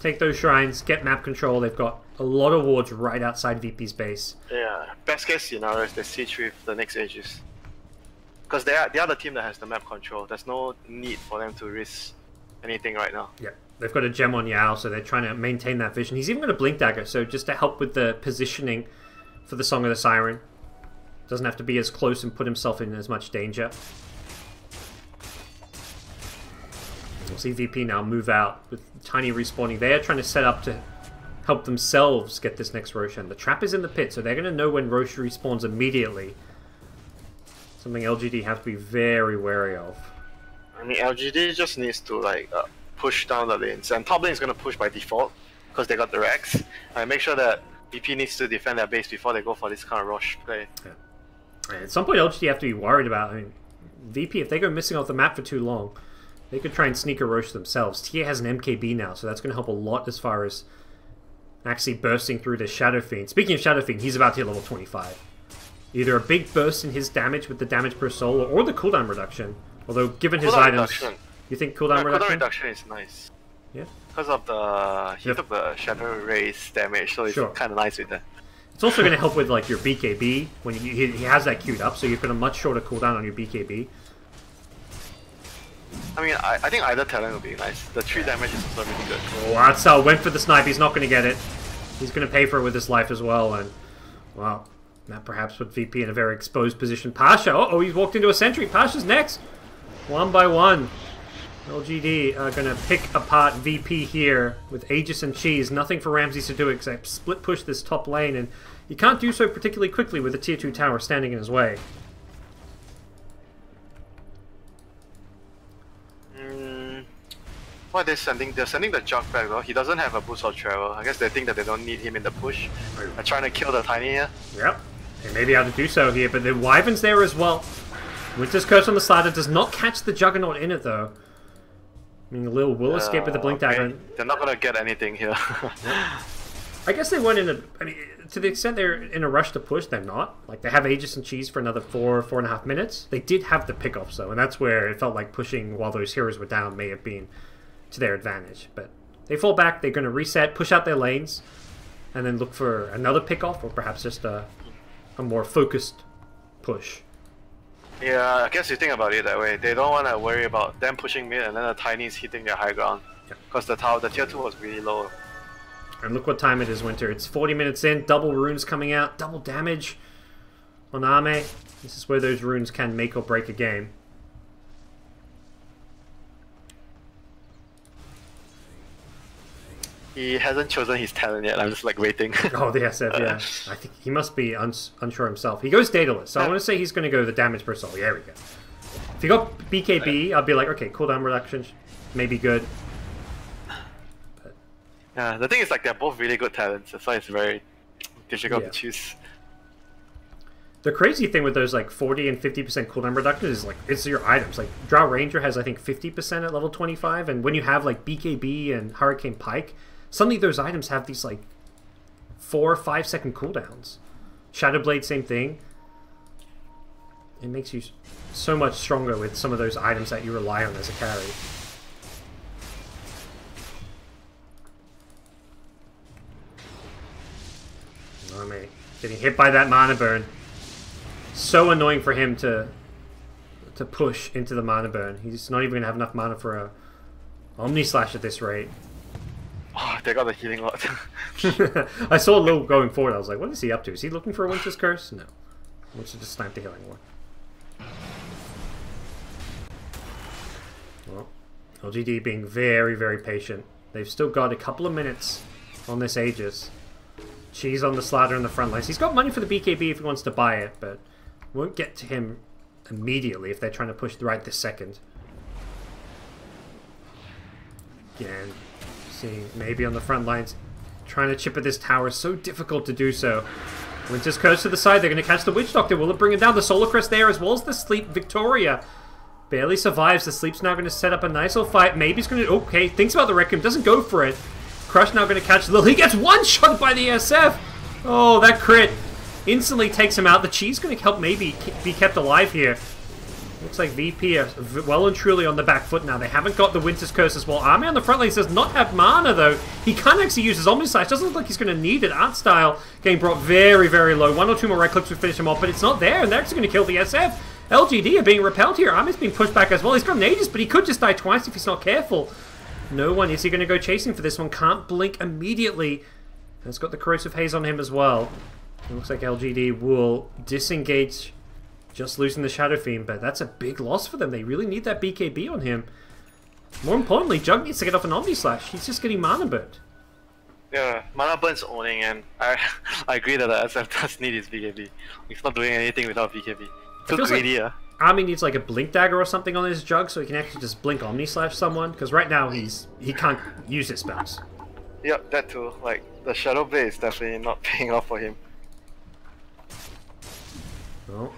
Take those shrines, get map control. They've got a lot of wards right outside VP's base. Yeah, best case scenario is they siege with the next Aegis. Because they are the team that has the map control. There's no need for them to risk anything right now. Yeah, they've got a gem on Yao, so they're trying to maintain that vision. He's even got a Blink Dagger, so just to help with the positioning for the Song of the Siren. Doesn't have to be as close and put himself in as much danger. We'll see VP now move out with Tiny respawning. They're trying to set up to help themselves get this next Roshan. The trap is in the pit, so they're going to know when Rosh respawns immediately. Something LGD have to be very wary of. I mean, LGD just needs to like push down the lanes, and top lane is going to push by default because they got the Rex. And make sure that VP needs to defend their base before they go for this kind of Rosh play. Yeah. At some point, LGD have to be worried about. I mean, VP, if they go missing off the map for too long, they could try and sneak a Rosh themselves. TA has an MKB now, so that's going to help a lot as far as actually bursting through the Shadow Fiend. Speaking of Shadow Fiend, he's about to hit level 25. Either a big burst in his damage with the damage per soul, or the cooldown reduction. Although, given his items, you think cooldown reduction? Cooldown reduction is nice. Yeah. Because of the he took the Shadow Rays damage, so it's kind of nice with that. It's also going to help with like your BKB when he has that queued up, so you've got a much shorter cooldown on your BKB. I mean, I think either talent would be nice. The 3 damage is also really good. Oh, Artsel went for the snipe. He's not going to get it. He's going to pay for it with his life as well. And, well, that perhaps put VP in a very exposed position. Pasha, oh, he's walked into a sentry. Pasha's next. 1 by 1. LGD are going to pick apart VP here with Aegis and Cheese. Nothing for Ramses to do except split push this top lane. And he can't do so particularly quickly with the tier 2 tower standing in his way. What they're sending the Jug back though. He doesn't have a boost or travel. I guess they think that they don't need him in the push. They're trying to kill the Tiny here. Yep. They may be able to do so here, but the Wyvern's there as well. Winter's Curse on the slider does not catch the Juggernaut in it though. I mean, Lil will escape with the Blink Dagger. They're not gonna get anything here. I guess they weren't in a... I mean, to the extent they're in a rush to push, they're not. Like, they have Aegis and Cheese for another 4.5 minutes. They did have the pickoffs though, and that's where it felt like pushing while those heroes were down may have been to their advantage. But they fall back, they're going to reset, push out their lanes, and then look for another pick-off, or perhaps just a more focused push. Yeah, I guess you think about it that way. They don't want to worry about them pushing mid and then the Tiny's hitting their high ground. Because the tier 2 was really low. And look what time it is, Winter. It's 40 minutes in, double runes coming out, double damage on Ame. This is where those runes can make or break a game. He hasn't chosen his talent yet, I'm just like waiting. Oh, the SF, yeah. I think he must be unsure himself. He goes Daedalus, so I want to say he's going to go the damage per soul. There we go. If he got BKB, I'd be like, okay, cooldown reduction may be good. But... yeah, the thing is like they're both really good talents, that's why it's very difficult to choose. The crazy thing with those like 40 and 50% cooldown reductions is like, it's your items. Like, Drow Ranger has I think 50% at level 25, and when you have like BKB and Hurricane Pike, suddenly those items have these like 4 or 5 second cooldowns. Shadowblade, same thing. It makes you so much stronger with some of those items that you rely on as a carry. Oh man, getting hit by that mana burn. So annoying for him to push into the mana burn. He's not even gonna have enough mana for a Omni Slash at this rate. Oh, they got the healing lot. I saw Lil going forward. I was like, what is he up to? Is he looking for a Winter's Curse? No. He wants to just snipe the healing one. Well, LGD being very, very patient. They've still got a couple of minutes on this Aegis. Cheese on the Slider in the front lines. He's got money for the BKB if he wants to buy it, but won't get to him immediately if they're trying to push right this second. Again, seeing maybe on the front lines, trying to chip at this tower is so difficult to do so. Winter's Curse to the side, they're going to catch the Witch Doctor. Will it bring him down? The Solar Crest there as well as the Sleep. Victoria barely survives. The Sleep's now going to set up a nice little fight. Maybe he's going to... Okay, thinks about the Requiem, doesn't go for it. Crush now going to catch Lil. He gets one shot by the SF. Oh, that crit instantly takes him out. The Chi's going to help maybe be kept alive here. Looks like VP are well and truly on the back foot now. They haven't got the Winter's Curse as well. Army on the front lane does not have mana, though. He can't actually use his Omni Slash. Doesn't look like he's going to need it. Art Style getting brought very, very low. One or two more right clicks would finish him off, but it's not there, and they're actually going to kill the SF. LGD are being repelled here. Army's being pushed back as well. He's got an Aegis, but he could just die twice if he's not careful. No one. Is he going to go chasing for this one? Can't blink immediately. It's got the Corrosive Haze on him as well. It looks like LGD will disengage, just losing the Shadow Fiend, but that's a big loss for them. They really need that BKB on him. More importantly, Jug needs to get off an Omni Slash. He's just getting mana burnt. Yeah, mana burn's owning, and I agree that the SF does need his BKB. He's not doing anything without BKB. Too greedy, like Army needs like a Blink Dagger or something on his Jug so he can actually just Blink Omni Slash someone, because right now he can't use his spells. Yep, that too. Like, the Shadow Blade is definitely not paying off for him. Well,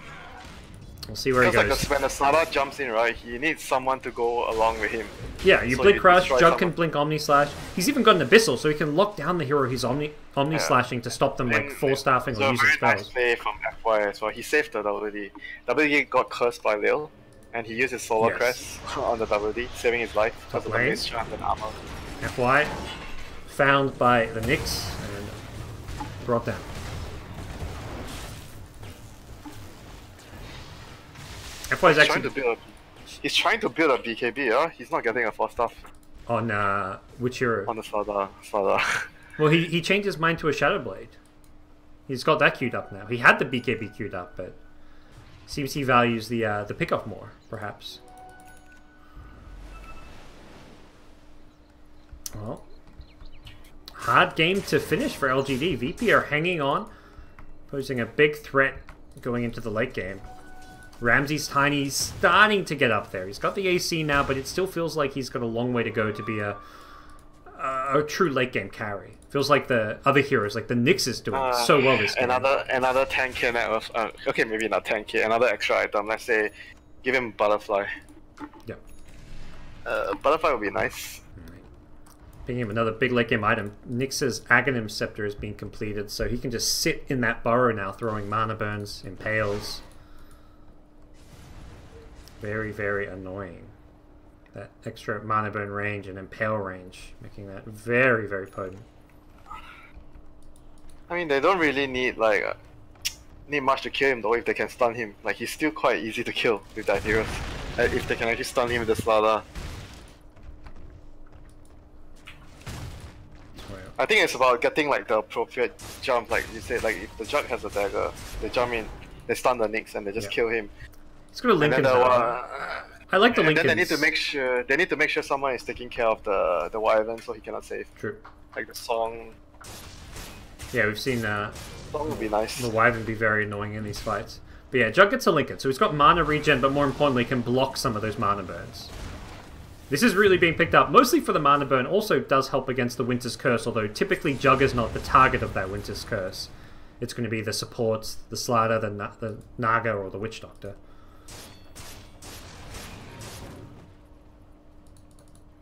we'll see where he goes. Like when the Sada jumps in, right, he needs someone to go along with him. Yeah, you Blink Crush, Jug can Blink Omni Slash. He's even got an Abyssal, so he can lock down the hero he's Omni Slashing to stop them like full staffing or using spells. Nice play from FY as well. He saved the WD. WD got cursed by Lil, and he used his Solar Crest on the WD, saving his life because of the mischance and armor. FY found by the Nyx and brought down. FY's actually he's trying to build a BKB, huh? He's not getting a 4-staff. On which hero? On the Sada. Well, he changed his mind to a Shadow Blade. He's got that queued up now. He had the BKB queued up, but seems he values the pickoff more, perhaps. Well, hard game to finish for LGD. VP are hanging on, posing a big threat going into the late game. Ramsey's tiny, starting to get up there. He's got the AC now, but it still feels like he's got a long way to go to be a true late game carry. Feels like the other heroes, like the Nyx is doing so well this game. Another 10k net worth. Okay, maybe not 10k. Another extra item. Let's say, give him Butterfly. Yeah. Butterfly would be nice. Picking up another big late game item. Nyx's Aghanim Scepter has been completed, so he can just sit in that burrow now, throwing mana burns, impales. Very, very annoying. That extra mana burn range and impale range, making that very, very potent. I mean, they don't really need like need much to kill him though. If they can stun him, like he's still quite easy to kill with that heroes. If they can actually stun him with the Slada. I think it's about getting like the appropriate jump. Like you said, like if the Jug has a dagger, they jump in, they stun the Nyx, and they just kill him. It's gonna Lincoln. I like the Lincoln. Then they need to make sure someone is taking care of the Wyvern so he cannot save. True. Like the Song. Yeah, we've seen Song would be nice. The Wyvern be very annoying in these fights. But yeah, Jug gets a Lincoln, so he's got mana regen, but more importantly, can block some of those mana burns. This is really being picked up, mostly for the mana burn. Also does help against the Winter's Curse, although typically Jug is not the target of that Winter's Curse. It's going to be the supports, the Slider, the Naga, or the Witch Doctor.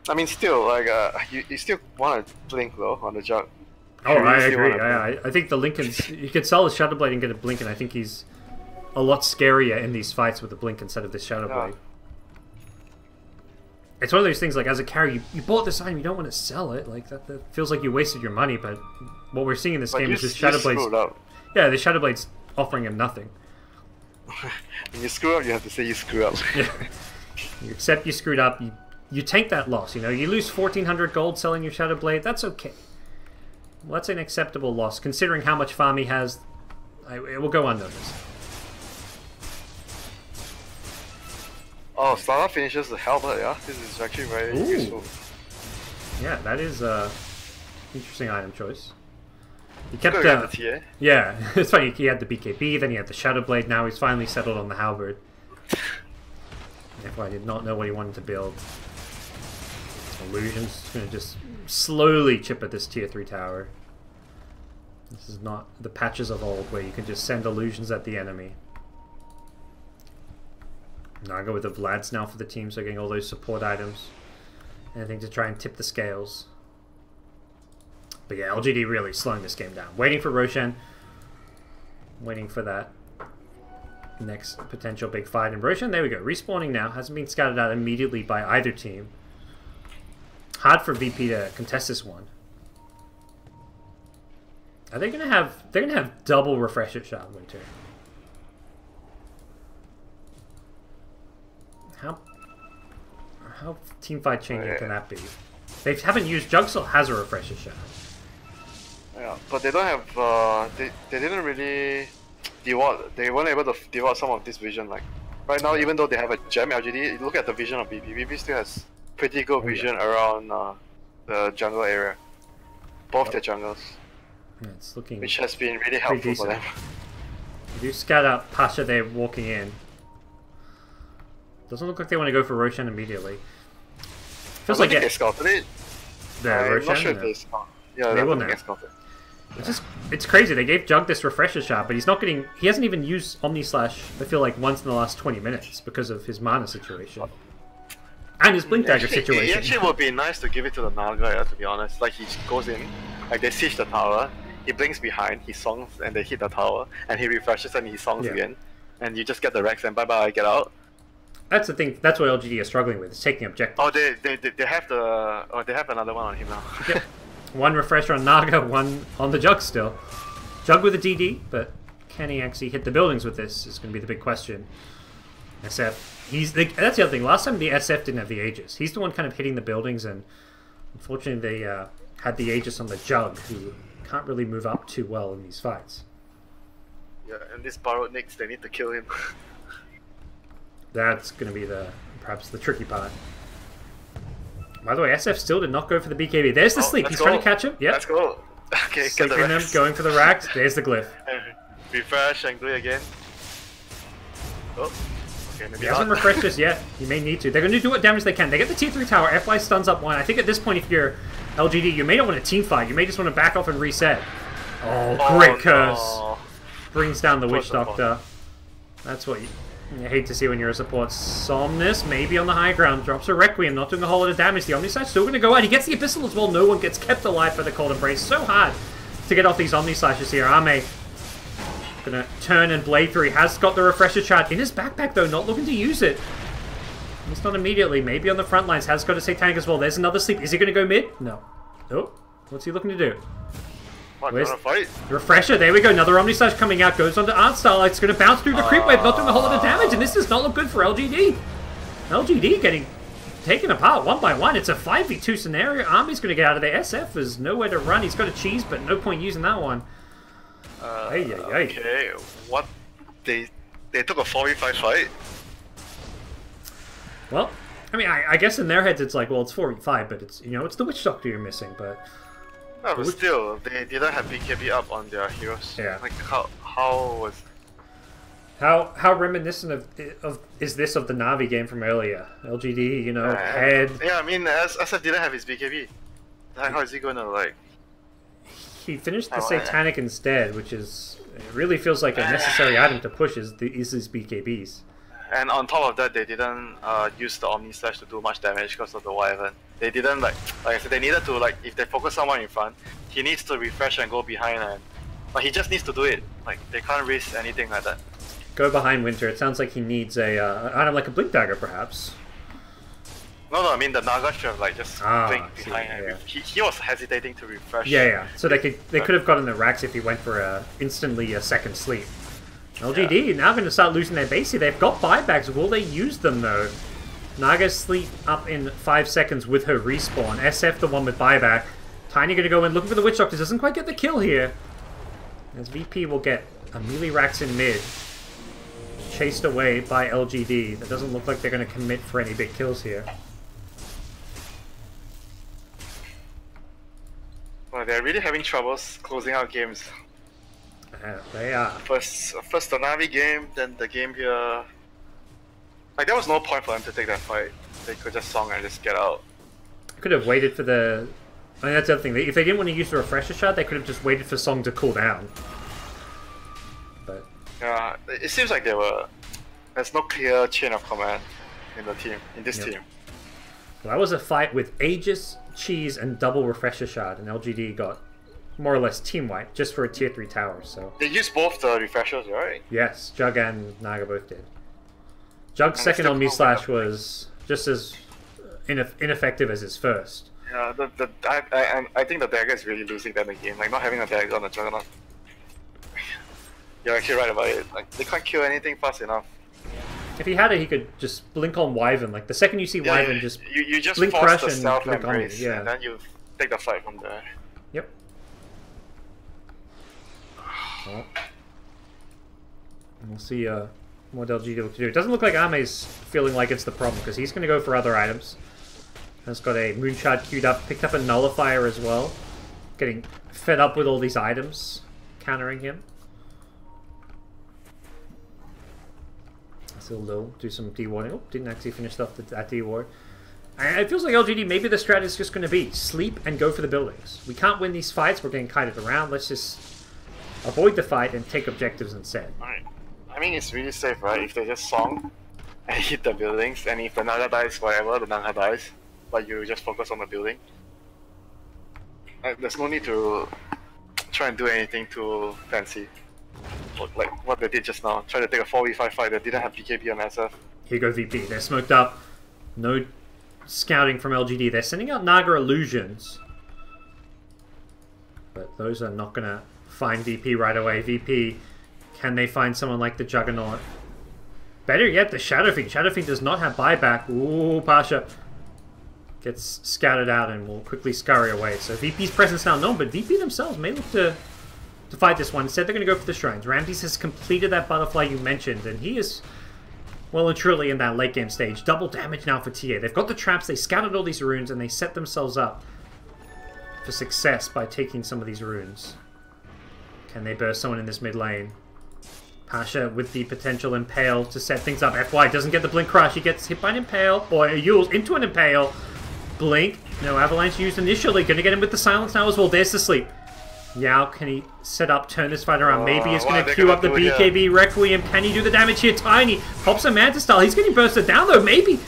I mean, still, like, you still want to blink though on the Jug. Oh, I agree. I think the Lincoln's... You could sell his Shadow Blade and get a Blink, and I think he's a lot scarier in these fights with a Blink instead of this Shadow Blade. It's one of those things, like, as a carry, you bought this item, you don't want to sell it. Like, that feels like you wasted your money, but what we're seeing in this game is this Shadow Blade's... Yeah, the Shadow Blade's offering him nothing. When you screw up, you have to say you screw up. Yeah. You accept you screwed up, you take that loss, you know? You lose 1,400 gold selling your Shadow Blade, that's okay. Well, that's an acceptable loss, considering how much farm he has. It will go unnoticed. Oh, startup finishes the helmet, yeah? This is actually very useful. Yeah, that is interesting item choice. He kept the TA. Yeah, it's funny, he had the BKB, then he had the Shadow Blade, now he's finally settled on the Halberd. Therefore I did not know what he wanted to build. Illusion's gonna just slowly chip at this tier 3 tower. This is not the patches of old where you can just send illusions at the enemy. Naga with the Vlads now for the team, so getting all those support items. Anything to try and tip the scales. But yeah, LGD really slowing this game down. Waiting for Roshan. Waiting for that next potential big fight. And Roshan, there we go. Respawning now. Hasn't been scouted out immediately by either team. Hard for VP to contest this one. Are they gonna have... They're gonna have double refresher shot Winter. How teamfight changing can that be? They haven't used Jugsaw has a refresher shot. Yeah, but they don't have they didn't really deward. They weren't able to deward some of this vision. Like right now, even though they have a gem LGD, look at the vision of BP. BP still has pretty good vision around the jungle area. Both their jungles. Yeah, it's looking which has been really helpful for them. If you scout out Pasha there walking in. Doesn't look like they want to go for Roshan immediately. Feels like they scouted it. I'm not sure if they scouted. Yeah, they will now. It's crazy. They gave Jug this refresher shot, but he's not getting. He hasn't even used Omni Slash. I feel like once in the last 20 minutes because of his mana situation and his Blink Dagger situation. It actually would be nice to give it to the Naga, to be honest. Like he goes in, like they siege the tower, he blinks behind, he songs, and they hit the tower, and he refreshes and he songs again, and you just get the Rex and bye bye, get out. That's the thing. That's what LGD is struggling with. Is taking objectives. Oh, they have the. Oh, they have another one on him now. Yep. One refresher on Naga, one on the Jug still. Jug with a DD, but can he actually hit the buildings with this? Is going to be the big question. SF. That's the other thing. Last time the SF didn't have the Aegis. He's the one kind of hitting the buildings, and unfortunately they had the Aegis on the Jug, who can't really move up too well in these fights. Yeah, and this borrowed Nyx, they need to kill him. That's going to be perhaps the tricky part. By the way, SF still did not go for the BKB. There's the sleep. He's trying to catch him. Yep. Let's go. Okay, sleeping them, going for the racks. There's the glyph. Refresh and glue again. Oh, okay, maybe he hasn't refreshed just yet. You may need to. They're going to do what damage they can. They get the tier 3 tower. FY stuns up one. I think at this point, if you're LGD, you may not want to team fight. You may just want to back off and reset. Oh, great curse. No. Brings down the Witch Doctor. That's what you hate to see when you're a support. Somnus, maybe on the high ground, drops a Requiem, not doing a whole lot of damage. The Omnislash still going to go out. He gets the Abyssal as well. No one gets kept alive by the Cold Embrace. So hard to get off these Omnislashes here. Ame going to turn and blade through. He has got the Refresher Chart in his backpack, though, not looking to use it. At least not immediately. Maybe on the front lines. Has got a Satanic as well. There's another sleep. Is he going to go mid? No. Oh, what's he looking to do? Where's the Refresher? There we go. Another Omnislash coming out. Goes onto Art Style. It's going to bounce through the creep wave. Not doing a whole lot of damage. And this does not look good for LGD. LGD getting taken apart one by one. It's a 5v2 scenario. Army's going to get out of there. SF is nowhere to run. He's got a cheese, but no point using that one. Okay. What? They took a 4v5 fight? Well, I mean, I guess in their heads it's like, well, it's 4v5, but it's, it's the Witch Doctor you're missing, but... No, but still, they didn't have BKB up on their heroes. Yeah. Like, how was... How reminiscent of is this of the Na'Vi game from earlier? LGD, head... Yeah, I mean, SF didn't have his BKB. How is he gonna, like... He finished the Satanic instead, which is... It really feels like a necessary item to push is these BKBs. And on top of that, they didn't use the Omni Slash to do much damage because of the Wyvern. They didn't, like I said, they needed to, if they focus someone in front, he needs to refresh and go behind, but he just needs to do it. Like, they can't risk anything like that. Go behind Winter. It sounds like he needs an item like a Blink Dagger, perhaps. No, I mean the Naga should have, just blink behind him. Yeah. He was hesitating to refresh. Yeah. So they could have gotten the racks if he went for instantly a second sleep. LGD now going to start losing their base here. They've got buybacks. Will they use them, though? Naga sleep up in 5 seconds with her respawn. SF the one with buyback. Tiny going to go in looking for the Witch Doctor. Doesn't quite get the kill here. As VP will get a melee racks in mid. chased away by LGD. That doesn't look like they're going to commit for any big kills here. Well, they're really having troubles closing out games. They are. First the Navi game, then the game here. Like, there was no point for them to take that fight. They could just song and just get out. Could have waited for the... I mean, that's the other thing. If they didn't want to use the refresher shot, they could have just waited for Song to cool down. But... Yeah, it seems like there's no clear chain of command in the team, in this team. Well, that was a fight with Aegis, Cheese, and double refresher shot, and LGD got more or less team wipe just for a tier 3 tower. So they used both the refreshers, right? Yes, Jug and Naga both did. Jug's second on Slash was just as ineffective as his first. Yeah, I think the dagger is really losing them the game. Like, not having a dagger on the Juggernaut. You're actually right about it. Like, they can't kill anything fast enough. If he had it, he could just blink on Wyvern. Like, the second you see Wyvern, just you just blink force crush the and blink on embrace, you. Yeah. and then you take the fight from there. Yep. Well, we'll see what LGD will do. It doesn't look like Ame's feeling like it's the problem, because he's going to go for other items. Has got a Moonshard queued up, picked up a Nullifier as well. Getting fed up with all these items countering him. Still Lil do some D-warding. Oh, didn't actually finish off that D-ward. And it feels like LGD, maybe the strat is just going to be sleep and go for the buildings. We can't win these fights, we're getting kited around. Let's just avoid the fight and take objectives instead. Alright. I mean, it's really safe, right? If they just song and hit the buildings, and if the Naga dies, whatever, the Naga dies, but you just focus on the building. There's no need to try and do anything too fancy. Like what they did just now. Try to take a 4v5 fight that didn't have BKB on SF. Here go VP. They're smoked up. No scouting from LGD. They're sending out Naga illusions. But those are not going to find VP right away. VP, can they find someone like the Juggernaut? Better yet, the Shadow Fiend. Shadow Fiend does not have buyback. Ooh, Pasha gets scouted out and will quickly scurry away. So VP's presence now known, but VP themselves may look to fight this one. Instead, they're going to go for the Shrines. Ramses has completed that butterfly you mentioned, and he is well and truly in that late game stage. Double damage now for TA. They've got the traps, they scouted all these runes, and they set themselves up for success by taking some of these runes. Can they burst someone in this mid lane? Pasha with the potential Impale to set things up. FY doesn't get the Blink Crush. He gets hit by an Impale, or a Yule's into an Impale. Blink. No Avalanche used initially. Going to get him with the Silence now as well. There's the sleep. Yao, can he set up, turn this fight around? Maybe he's going to queue up the BKB Requiem. Can he do the damage here? Tiny pops a Manta Style. He's getting bursted down though. Maybe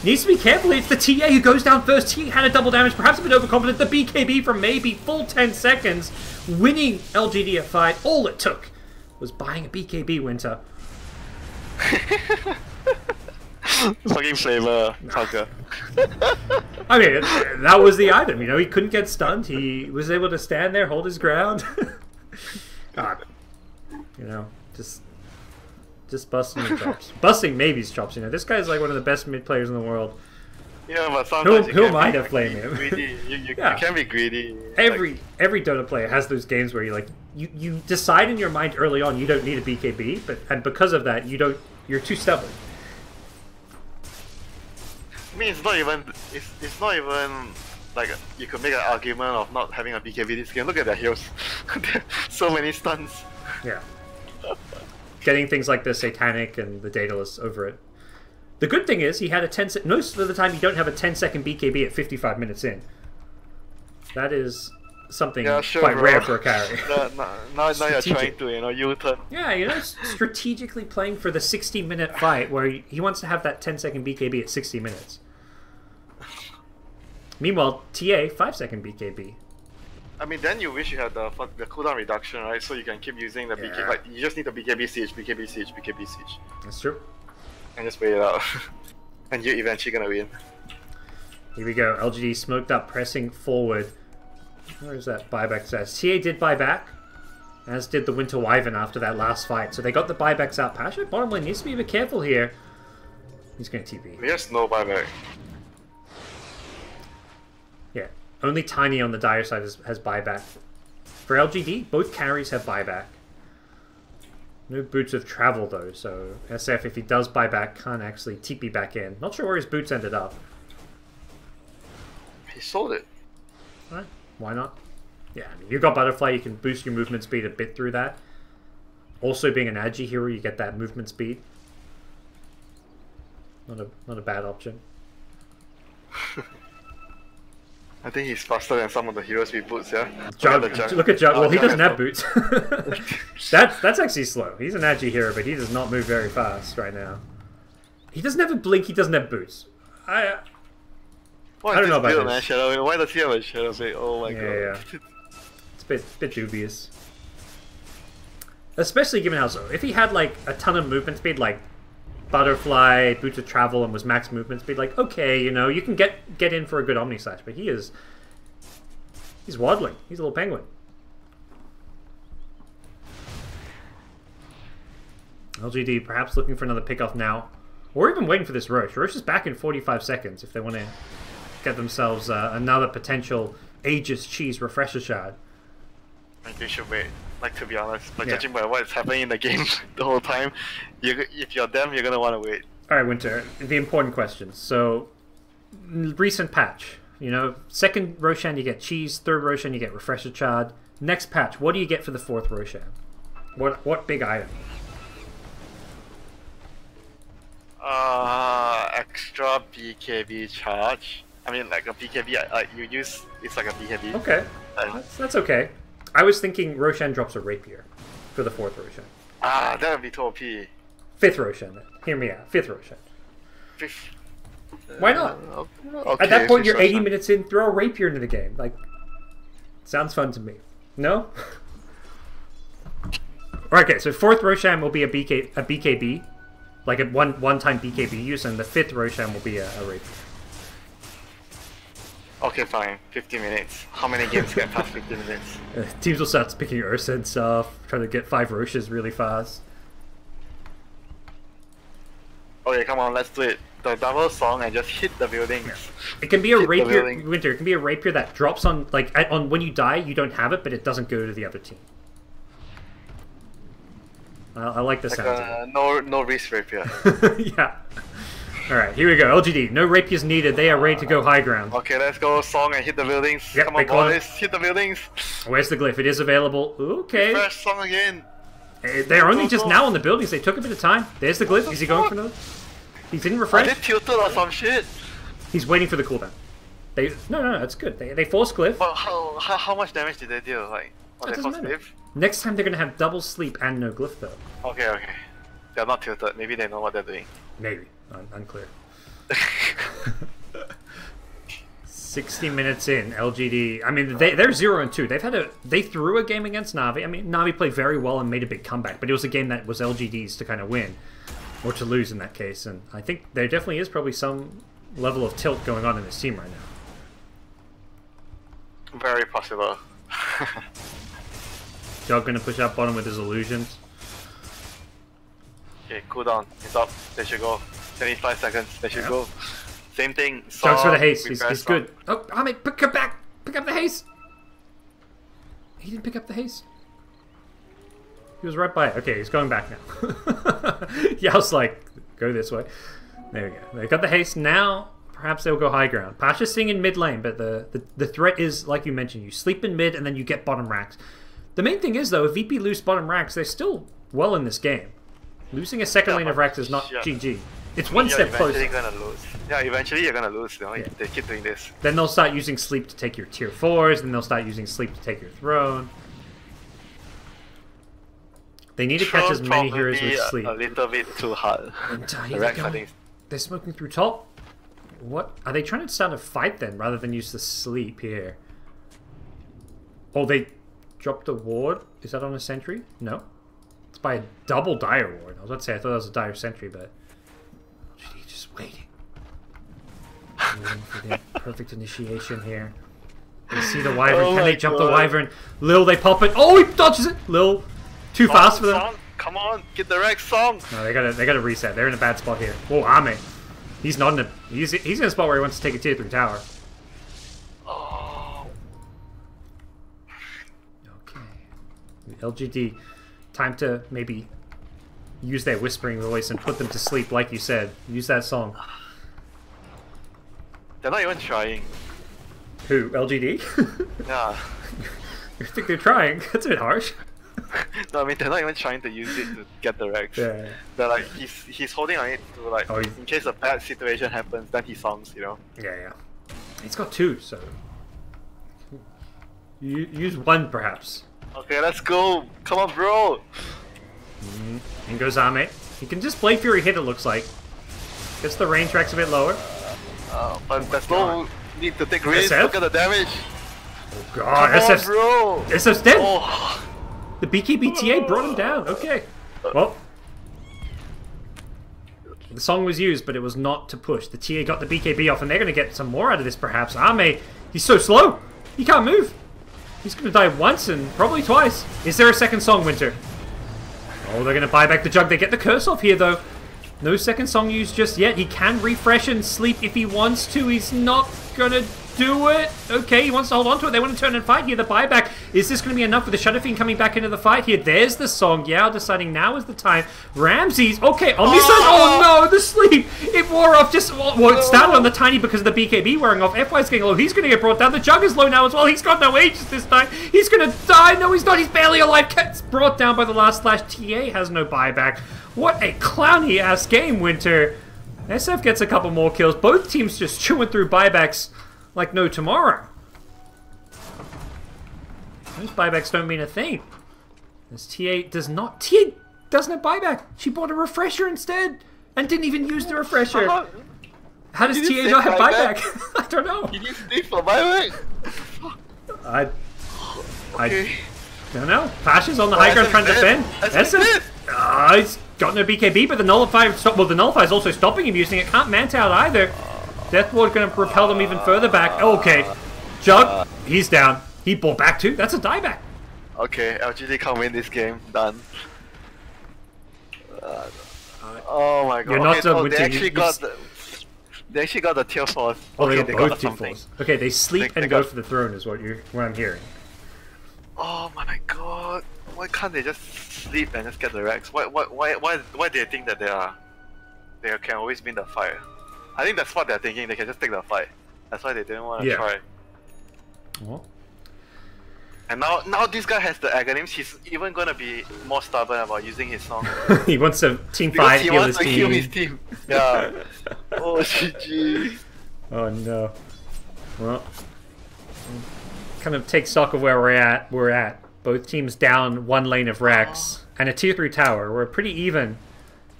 needs to be careful. It's the TA who goes down first. He had a double damage, perhaps a bit overconfident. The BKB from maybe full 10 seconds, winning LGD a fight. All it took was buying a BKB, Winter. Fucking flavor, Tucker. I mean, that was the item, you know, he couldn't get stunned, he was able to stand there, hold his ground. God, you know, just busting his chops. Busting maybe's chops, you know, this guy's like one of the best mid players in the world. Yeah, but sometimes who am I to flame him? Greedy. You can be greedy. Every Dota player has those games where you decide in your mind early on you don't need a BKB, and because of that you're too stubborn. I mean, it's not even like you could make an argument of not having a BKB this game. Look at their heals. So many stuns. Yeah. Getting things like the Satanic and the Daedalus over it. The good thing is he had a 10 most of the time you don't have a 10-second BKB at 55 minutes in. That is something quite rare for a carry. Now you're trying to, you know, U-turn. Yeah, you know, strategically playing for the 60-minute fight where he wants to have that 10-second BKB at 60 minutes. Meanwhile, TA, 5-second BKB. I mean, then you wish you had the cooldown reduction, right? So you can keep using the BKB. Like, you just need the BKB siege, BKB siege, BKB siege. That's true. And just wait it out. And you're eventually gonna win. Here we go. LGD smoked up, pressing forward. Where is that buyback stats? TA did buy back, as did the Winter Wyvern after that last fight. So they got the buybacks out. Pasha, bottom lane, needs to be a bit careful here. He's going to TP. There's no buyback. Yeah, only Tiny on the Dire side has buyback. For LGD, both carries have buyback. No boots of travel though, so SF, if he does buy back, can't actually TP back in. Not sure where his boots ended up. He sold it. Alright, why not? Yeah, I mean, you've got Butterfly, you can boost your movement speed a bit through that. Also, being an Agi hero, you get that movement speed. Not a bad option. I think he's faster than some of the heroes with boots, yeah? Look at Jug. Well, he doesn't have boots. That's actually slow. He's an Agi hero, but he does not move very fast right now. He doesn't have a blink, he doesn't have boots. I don't know about this. Shadow? Why does he have a Shadow Blade? Oh my god. Yeah. It's a bit dubious. Especially given how if he had like a ton of movement speed, like Butterfly, Boots of Travel, and was max movement speed, like okay, you know, you can get in for a good Omni Slash, but he's waddling. He's a little penguin. LGD perhaps looking for another pickoff now, or even waiting for this Roche. Roche is back in 45 seconds if they want to get themselves another potential Aegis Cheese Refresher Shard. I think they should wait. Like, to be honest, but judging by what's happening in the game the whole time, if you're them, you're gonna want to wait. Alright, Winter, the important questions. So, recent patch, you know, second Roshan you get Cheese, third Roshan you get Refresher Shard. Next patch, what do you get for the fourth Roshan? What big item? Extra BKB charge. I mean, like a BKB, you use, it's like a BKB. Okay, that's okay. I was thinking Roshan drops a Rapier for the fourth Roshan. That would be too OP. Fifth Roshan, then. Hear me out. Fifth Roshan. Fifth. Why not? Okay, at that point, you're 80 Roshan. minutes in, throw a Rapier into the game. Like, sounds fun to me. No? Okay, so fourth Roshan will be a BKB. Like a one-time BKB use, and the fifth Roshan will be a Rapier. Okay, fine. 50 minutes. How many games get past 50 minutes? Teams will start picking Ursa and stuff, trying to get 5 Roshes really fast. Okay, come on, let's do it. The double song and just hit the buildings. It can be a Rapier, Winter. It can be a Rapier that drops on, like, on when you die, you don't have it, but it doesn't go to the other team. I like the sound of it. No risk Rapier. Yeah. Alright, here we go. LGD, no Rapiers needed. They are ready to go high ground. Okay, let's go song and hit the buildings. Yep, come on, boys, hit the buildings. Where's the glyph? It is available. Okay. Fresh song again. They're only just now on the buildings. They took a bit of time. There's the glyph. Is he going for another? He didn't refresh. They tilted or some shit. He's waiting for the cooldown. No, it's good. They force glyph. But how much damage did they deal? Like, That doesn't matter. Next time they're gonna have double sleep and no glyph though. Okay. They're not tilted. Maybe they know what they're doing. Maybe. Unclear. 60 minutes in, LGD. I mean, they're 0-2. They threw a game against Na'Vi. I mean, Na'Vi played very well and made a big comeback, but it was a game that was LGD's to kind of win, or to lose in that case. And I think there definitely is probably some level of tilt going on in this team right now. Very possible. Jug gonna push up bottom with his illusions. Okay, cooldown. It's up. They should go. 25 seconds. They should go. Same thing. Jug's for the haste. He's good. Oh, Ahmed, pick up the haste. He didn't pick up the haste. He was right by it. Okay, he's going back now. Yeah, I was like, go this way. There we go. They got the haste. Now, perhaps they'll go high ground. Pasha's staying in mid lane, but the threat is, like you mentioned, you sleep in mid and then you get bottom racks. The main thing is, though, if VP lose bottom racks, they're still well in this game. Losing a second lane of racks is not GG. It's one step closer. You're gonna lose. Yeah, eventually you're gonna lose. You know, they keep doing this. Then they'll start using sleep to take your tier 4s, then they'll start using sleep to take your throne. They need to catch as many heroes with sleep. A little bit too hard. They're smoking through top. What? Are they trying to start a fight then, rather than use the sleep here? Oh, they dropped a ward? Is that on a sentry? No. It's by a double dire ward. I was about to say, I thought that was a dire sentry, but... He's just waiting. Waiting for the perfect initiation here. They see the Wyvern. Can they jump the Wyvern? Lil, they pop it. Oh, he dodges it! Lil, too fast for them. Song. Come on, get the Rex song. No, they gotta reset. They're in a bad spot here. Oh, Ame. He's not in a... He's in a spot where he wants to take a tier 3 tower. Oh. Okay. LGD. Time to maybe use their whispering voice and put them to sleep, like you said. Use that song. They're not even trying. Who? LGD? Yeah. You think they're trying? That's a bit harsh. No, I mean they're not even trying to use it to get the Rex. Yeah. They're like he's holding on it to like in case a bad situation happens, then he songs, you know. Yeah. He's got 2, so use 1 perhaps. Okay, let's go. Come on, bro. In goes Ame. He can just Blade Fury hit, it looks like. Gets the range tracks a bit lower. But there's no need to take risks. SF? Look at the damage. Oh god, SF's dead. Oh. The BKBTA brought him down. Okay. Well, the song was used, but it was not to push. The TA got the BKB off, and they're going to get some more out of this, perhaps. Ame, he's so slow. He can't move. He's going to die once and probably twice. Is there a second song, Winter? Oh, they're going to buy back the jug. They get the curse off here, though. No second song used just yet. He can refresh and sleep if he wants to. He's not going to do it. Okay, he wants to hold on to it. They want to turn and fight here. The buyback. Is this going to be enough with the Shadow Fiend coming back into the fight here? There's the song. Yao deciding now is the time. Ramses. Okay, Omniscience. Oh no, the sleep. It wore off just... Well, it started on the Tiny because of the BKB wearing off. FY's getting low. He's going to get brought down. The Jug is low now as well. He's got no Aegis this time. He's going to die. No, he's not. He's barely alive. Gets brought down by the last slash. TA has no buyback. What a clowny-ass game, Winter. SF gets a couple more kills. Both teams just chewing through buybacks like no tomorrow. Those buybacks don't mean a thing. This TA does not... TA doesn't have buyback. She bought a refresher instead and didn't even use the refresher. How does TA not have buyback? I don't know. Did you stay for buyback? I don't know. Pasha's on the high ground trying to defend. SF, he's got no BKB, but the Nullify... Well, the Nullify is also stopping him using it. Can't manta out either. Deathward going to repel them even further back. Okay. Jug, he's down. He bought back too. That's a dieback. Okay, LGD can't win this game. Done. Oh my god. You're not done with they actually got the Tier 4s. Oh, Okay, they got both Tier 4s. Okay, they sleep and go for the throne is what I'm hearing. Oh my god. Why can't they just sleep and just get the Rex? Why do they think that they can always win the fight? I think that's what they're thinking, they can just take the fight. That's why they didn't want to try. Well. And now this guy has the Aghanims, he's even gonna be more stubborn about using his song. He wants to team fight, he wants to heal his team. Yeah. Oh GG. Oh no. Well, kind of take stock of where we're at. Both teams down 1 lane of Rex and a tier 3 tower. We're pretty even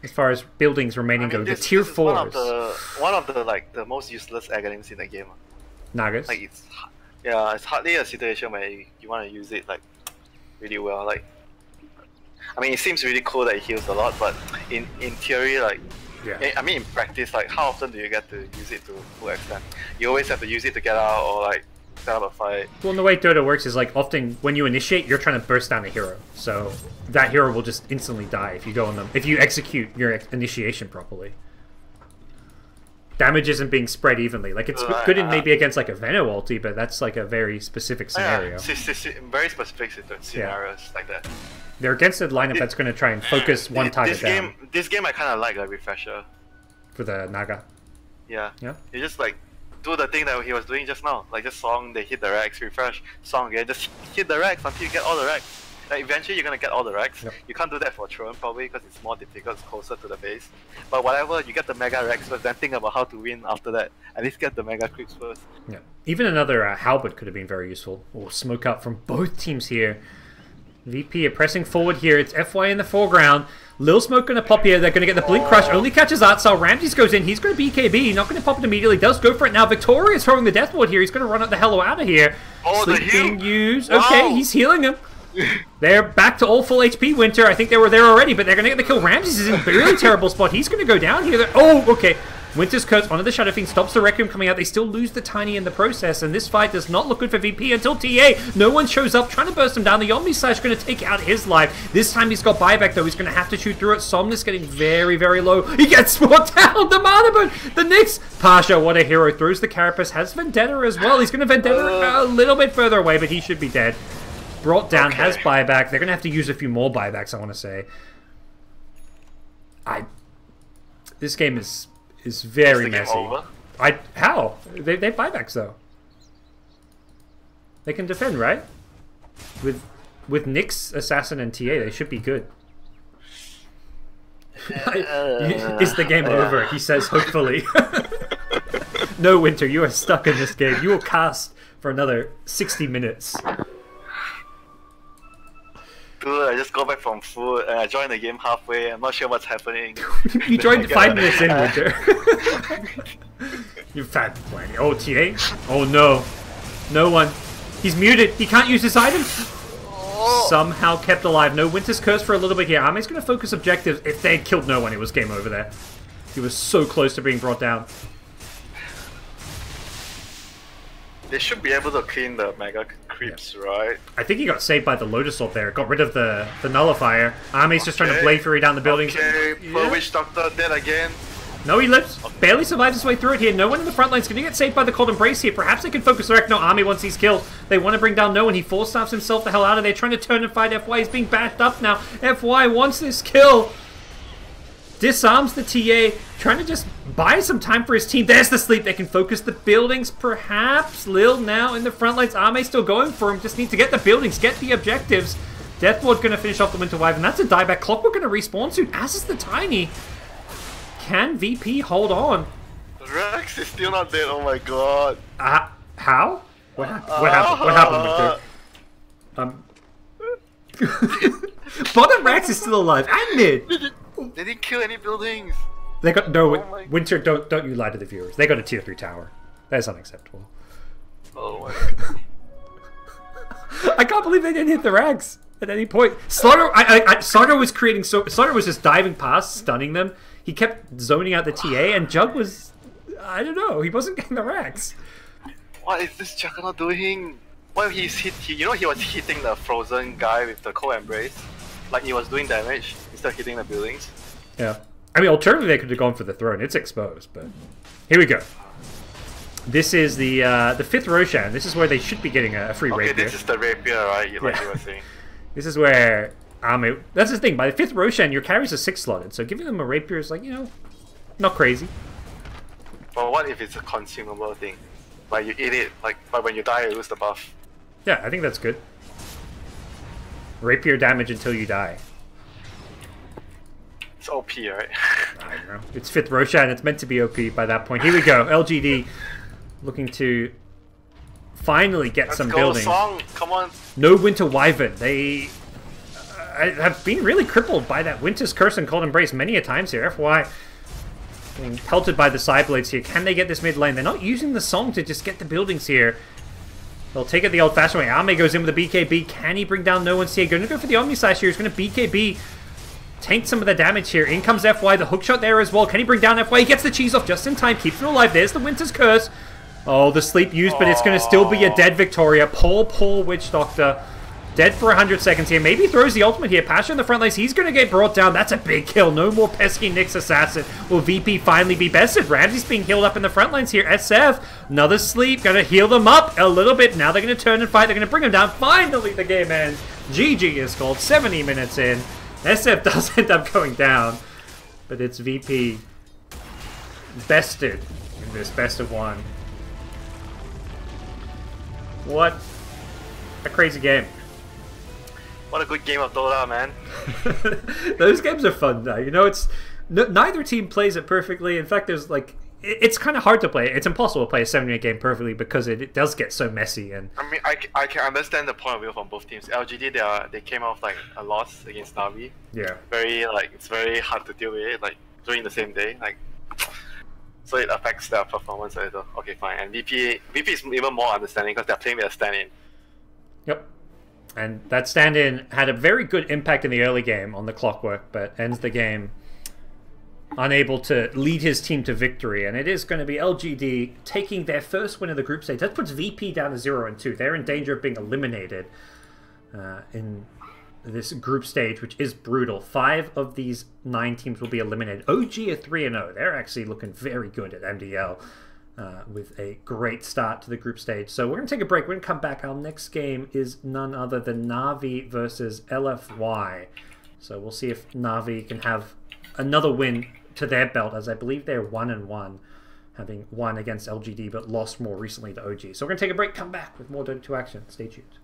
as far as buildings remaining go. The tier 4s. One of the like the most useless Aghanims in the game. Nagas. Like it's hardly a situation where you want to use it like really well. Like, I mean, it seems really cool that it heals a lot, but in theory, like, I mean, in practice, like, how often do you get to use it to full extent? You always have to use it to get out or like set up a fight. Well, and the way Dota works is like often when you initiate, you're trying to burst down a hero, so that hero will just instantly die if you go on them. If you execute your initiation properly. Damage isn't being spread evenly. Like, it's good in maybe against like a Veno ulti, but that's like a very specific scenario. Very specific scenarios like that. They're against a lineup that's going to try and focus one target down. This game I kind of like the refresher. For the Naga? Yeah. You just like do the thing that he was doing just now. Like just song, they hit the Rex, refresh, song again, just hit the Rex until you get all the Rex. Like eventually you're gonna get all the Rex. You can't do that for Throne probably because it's more difficult, it's closer to the base. But whatever, you get the Mega Rex first, then think about how to win after that. At least get the Mega Creeps first. Yeah. Even another Halberd could have been very useful. Or smoke up from both teams here. VP are pressing forward here. It's FY in the foreground. Lil Smoke going to pop here. They're going to get the Blink Crush. Only catches Artsal. Ramses goes in. He's going to BKB. Not going to pop it immediately. Does go for it now. Victoria's throwing the Death Ward here. He's going to run it the hell out of here. Sleep being used. Wow. Okay, he's healing him. They're back to all full HP, Winter. I think they were there already, but they're going to get the kill. Ramses is in a really terrible spot. He's going to go down here. Oh, okay. Winter's Curse onto the Shadow Fiend stops the Requiem coming out. They still lose the Tiny in the process, and this fight does not look good for VP until TA. No one shows up trying to burst him down. The Omni Slash going to take out his life. This time he's got buyback, though. He's going to have to shoot through it. Somnus getting very, very low. He gets brought down. The Mana Boon. The Nyx. Pasha, what a hero. Throws the Carapace. Has Vendetta as well. He's going to Vendetta a little bit further away, but he should be dead. Brought down, has buyback. They're going to have to use a few more buybacks, I want to say. This game is very messy. Game over? How? They have buybacks though. They can defend, right? With Nyx, Assassin, and TA, they should be good. Is the game over? He says, hopefully. No, Winter, you are stuck in this game. You will cast for another 60 minutes. Dude, I just got back from food and I joined the game halfway. I'm not sure what's happening. You joined 5 minutes in, Winter. You fat planny. Oh, TA? Oh no. No one. He's muted. He can't use his item. Somehow kept alive. No, Winter's Curse for a little bit here. Army's going to focus objectives. If they had killed no one, it was game over there. He was so close to being brought down. They should be able to clean the mega creeps, right? I think he got saved by the Lotus Orb there. Got rid of the nullifier. Army's just trying to Blade Fury down the buildings. Okay, Witch Doctor dead again. No, he lives. Barely survives his way through it here. No one in the front line's going to get saved by the Cold Embrace here. Perhaps they can focus direct. No, Army once he's killed. They want to bring down no one. He force staffs himself the hell out of there. Trying to turn and fight FY. He's being bashed up now. FY wants this kill. Disarms the TA. Trying to just buy some time for his team. There's the sleep. They can focus the buildings. Perhaps Lil now in the front lines. Arme still going for him. Just need to get the buildings. Get the objectives. Deathlord going to finish off the Winter Wyvern. That's a dieback. Clockwork going to respawn soon. As is the Tiny. Can VP hold on? Rex is still not dead, oh my god. How? What happened? Bottom Rex is still alive, and mid! They didn't kill any buildings. They got no Winter, don't you lie to the viewers. They got a tier 3 tower. That's unacceptable. Oh my god. I can't believe they didn't hit the Rags at any point. Slaughter Slaughter was creating Slaughter was just diving past, stunning them. He kept zoning out the TA, and Jug was... I don't know, he wasn't getting the racks. What is this Juggernaut doing? Well, he was hitting the frozen guy with the Cold Embrace. Like, he was doing damage instead of hitting the buildings. Yeah. I mean, alternatively, they could have gone for the throne. It's exposed, but... Here we go. This is the 5th Roshan. This is where they should be getting a free rapier. Okay, this is the rapier, right? Like you were saying. This is where... that's the thing, by the 5th Roshan, your carries are 6 slotted, so giving them a rapier is like, you know, not crazy. But what if it's a consumable thing? Like you eat it, but when you die you lose the buff. Yeah, I think that's good. Rapier damage until you die. It's OP, right? I don't know. It's 5th Roshan, it's meant to be OP by that point. Here we go, LGD looking to finally get some building. Song. Come on. No Winter Wyvern. They... have been really crippled by that Winter's Curse and Cold Embrace many a times here. FY being pelted by the Sideblades here. Can they get this mid lane? They're not using the song to just get the buildings here. They'll take it the old-fashioned way. Ame goes in with the BKB. Can he bring down no one? See, going to go for the Omnislash here. He's going to BKB. Taint some of the damage here. In comes FY. The hookshot there as well. Can he bring down FY? He gets the cheese off just in time. Keeps him alive. There's the Winter's Curse. Oh, the sleep used, but it's going to still be a dead Victoria. Poor Witch Doctor. Dead for 100 seconds here. Maybe throws the ultimate here. Pasha in the front lines. He's going to get brought down. That's a big kill. No more pesky Nyx Assassin. Will VP finally be bested? Ramsey's being healed up in the front lines here. SF, another sleep. Going to heal them up a little bit. Now they're going to turn and fight. They're going to bring him down. Finally, the game ends. GG is called. 70 minutes in. SF does end up going down. But it's VP bested in this best of 1. What a crazy game. What a good game of Dota, man. Those games are fun now. You know, it's neither team plays it perfectly. In fact, there's like it's kind of hard to play. It's impossible to play a 7-minute game perfectly because it does get so messy. And I mean, I can understand the point of view from both teams. LGD they came off like a loss against Navi. Yeah. It's very hard to deal with it. Like during the same day, so it affects their performance a little. Okay, fine. And VP is even more understanding because they're playing with a stand-in. Yep. And that stand-in had a very good impact in the early game on the Clockwork, but ends the game unable to lead his team to victory. And it is going to be LGD taking their first win of the group stage. That puts VP down to 0-2. They're in danger of being eliminated in this group stage, which is brutal. 5 of these 9 teams will be eliminated. OG are 3-0. They're actually looking very good at MDL. With a great start to the group stage. So we're going to take a break. We're going to come back. Our next game is none other than Na'Vi versus LFY. So we'll see if Na'Vi can have another win to their belt, as I believe they're 1-1, having won against LGD but lost more recently to OG. So we're going to take a break, come back with more Dota 2 action. Stay tuned.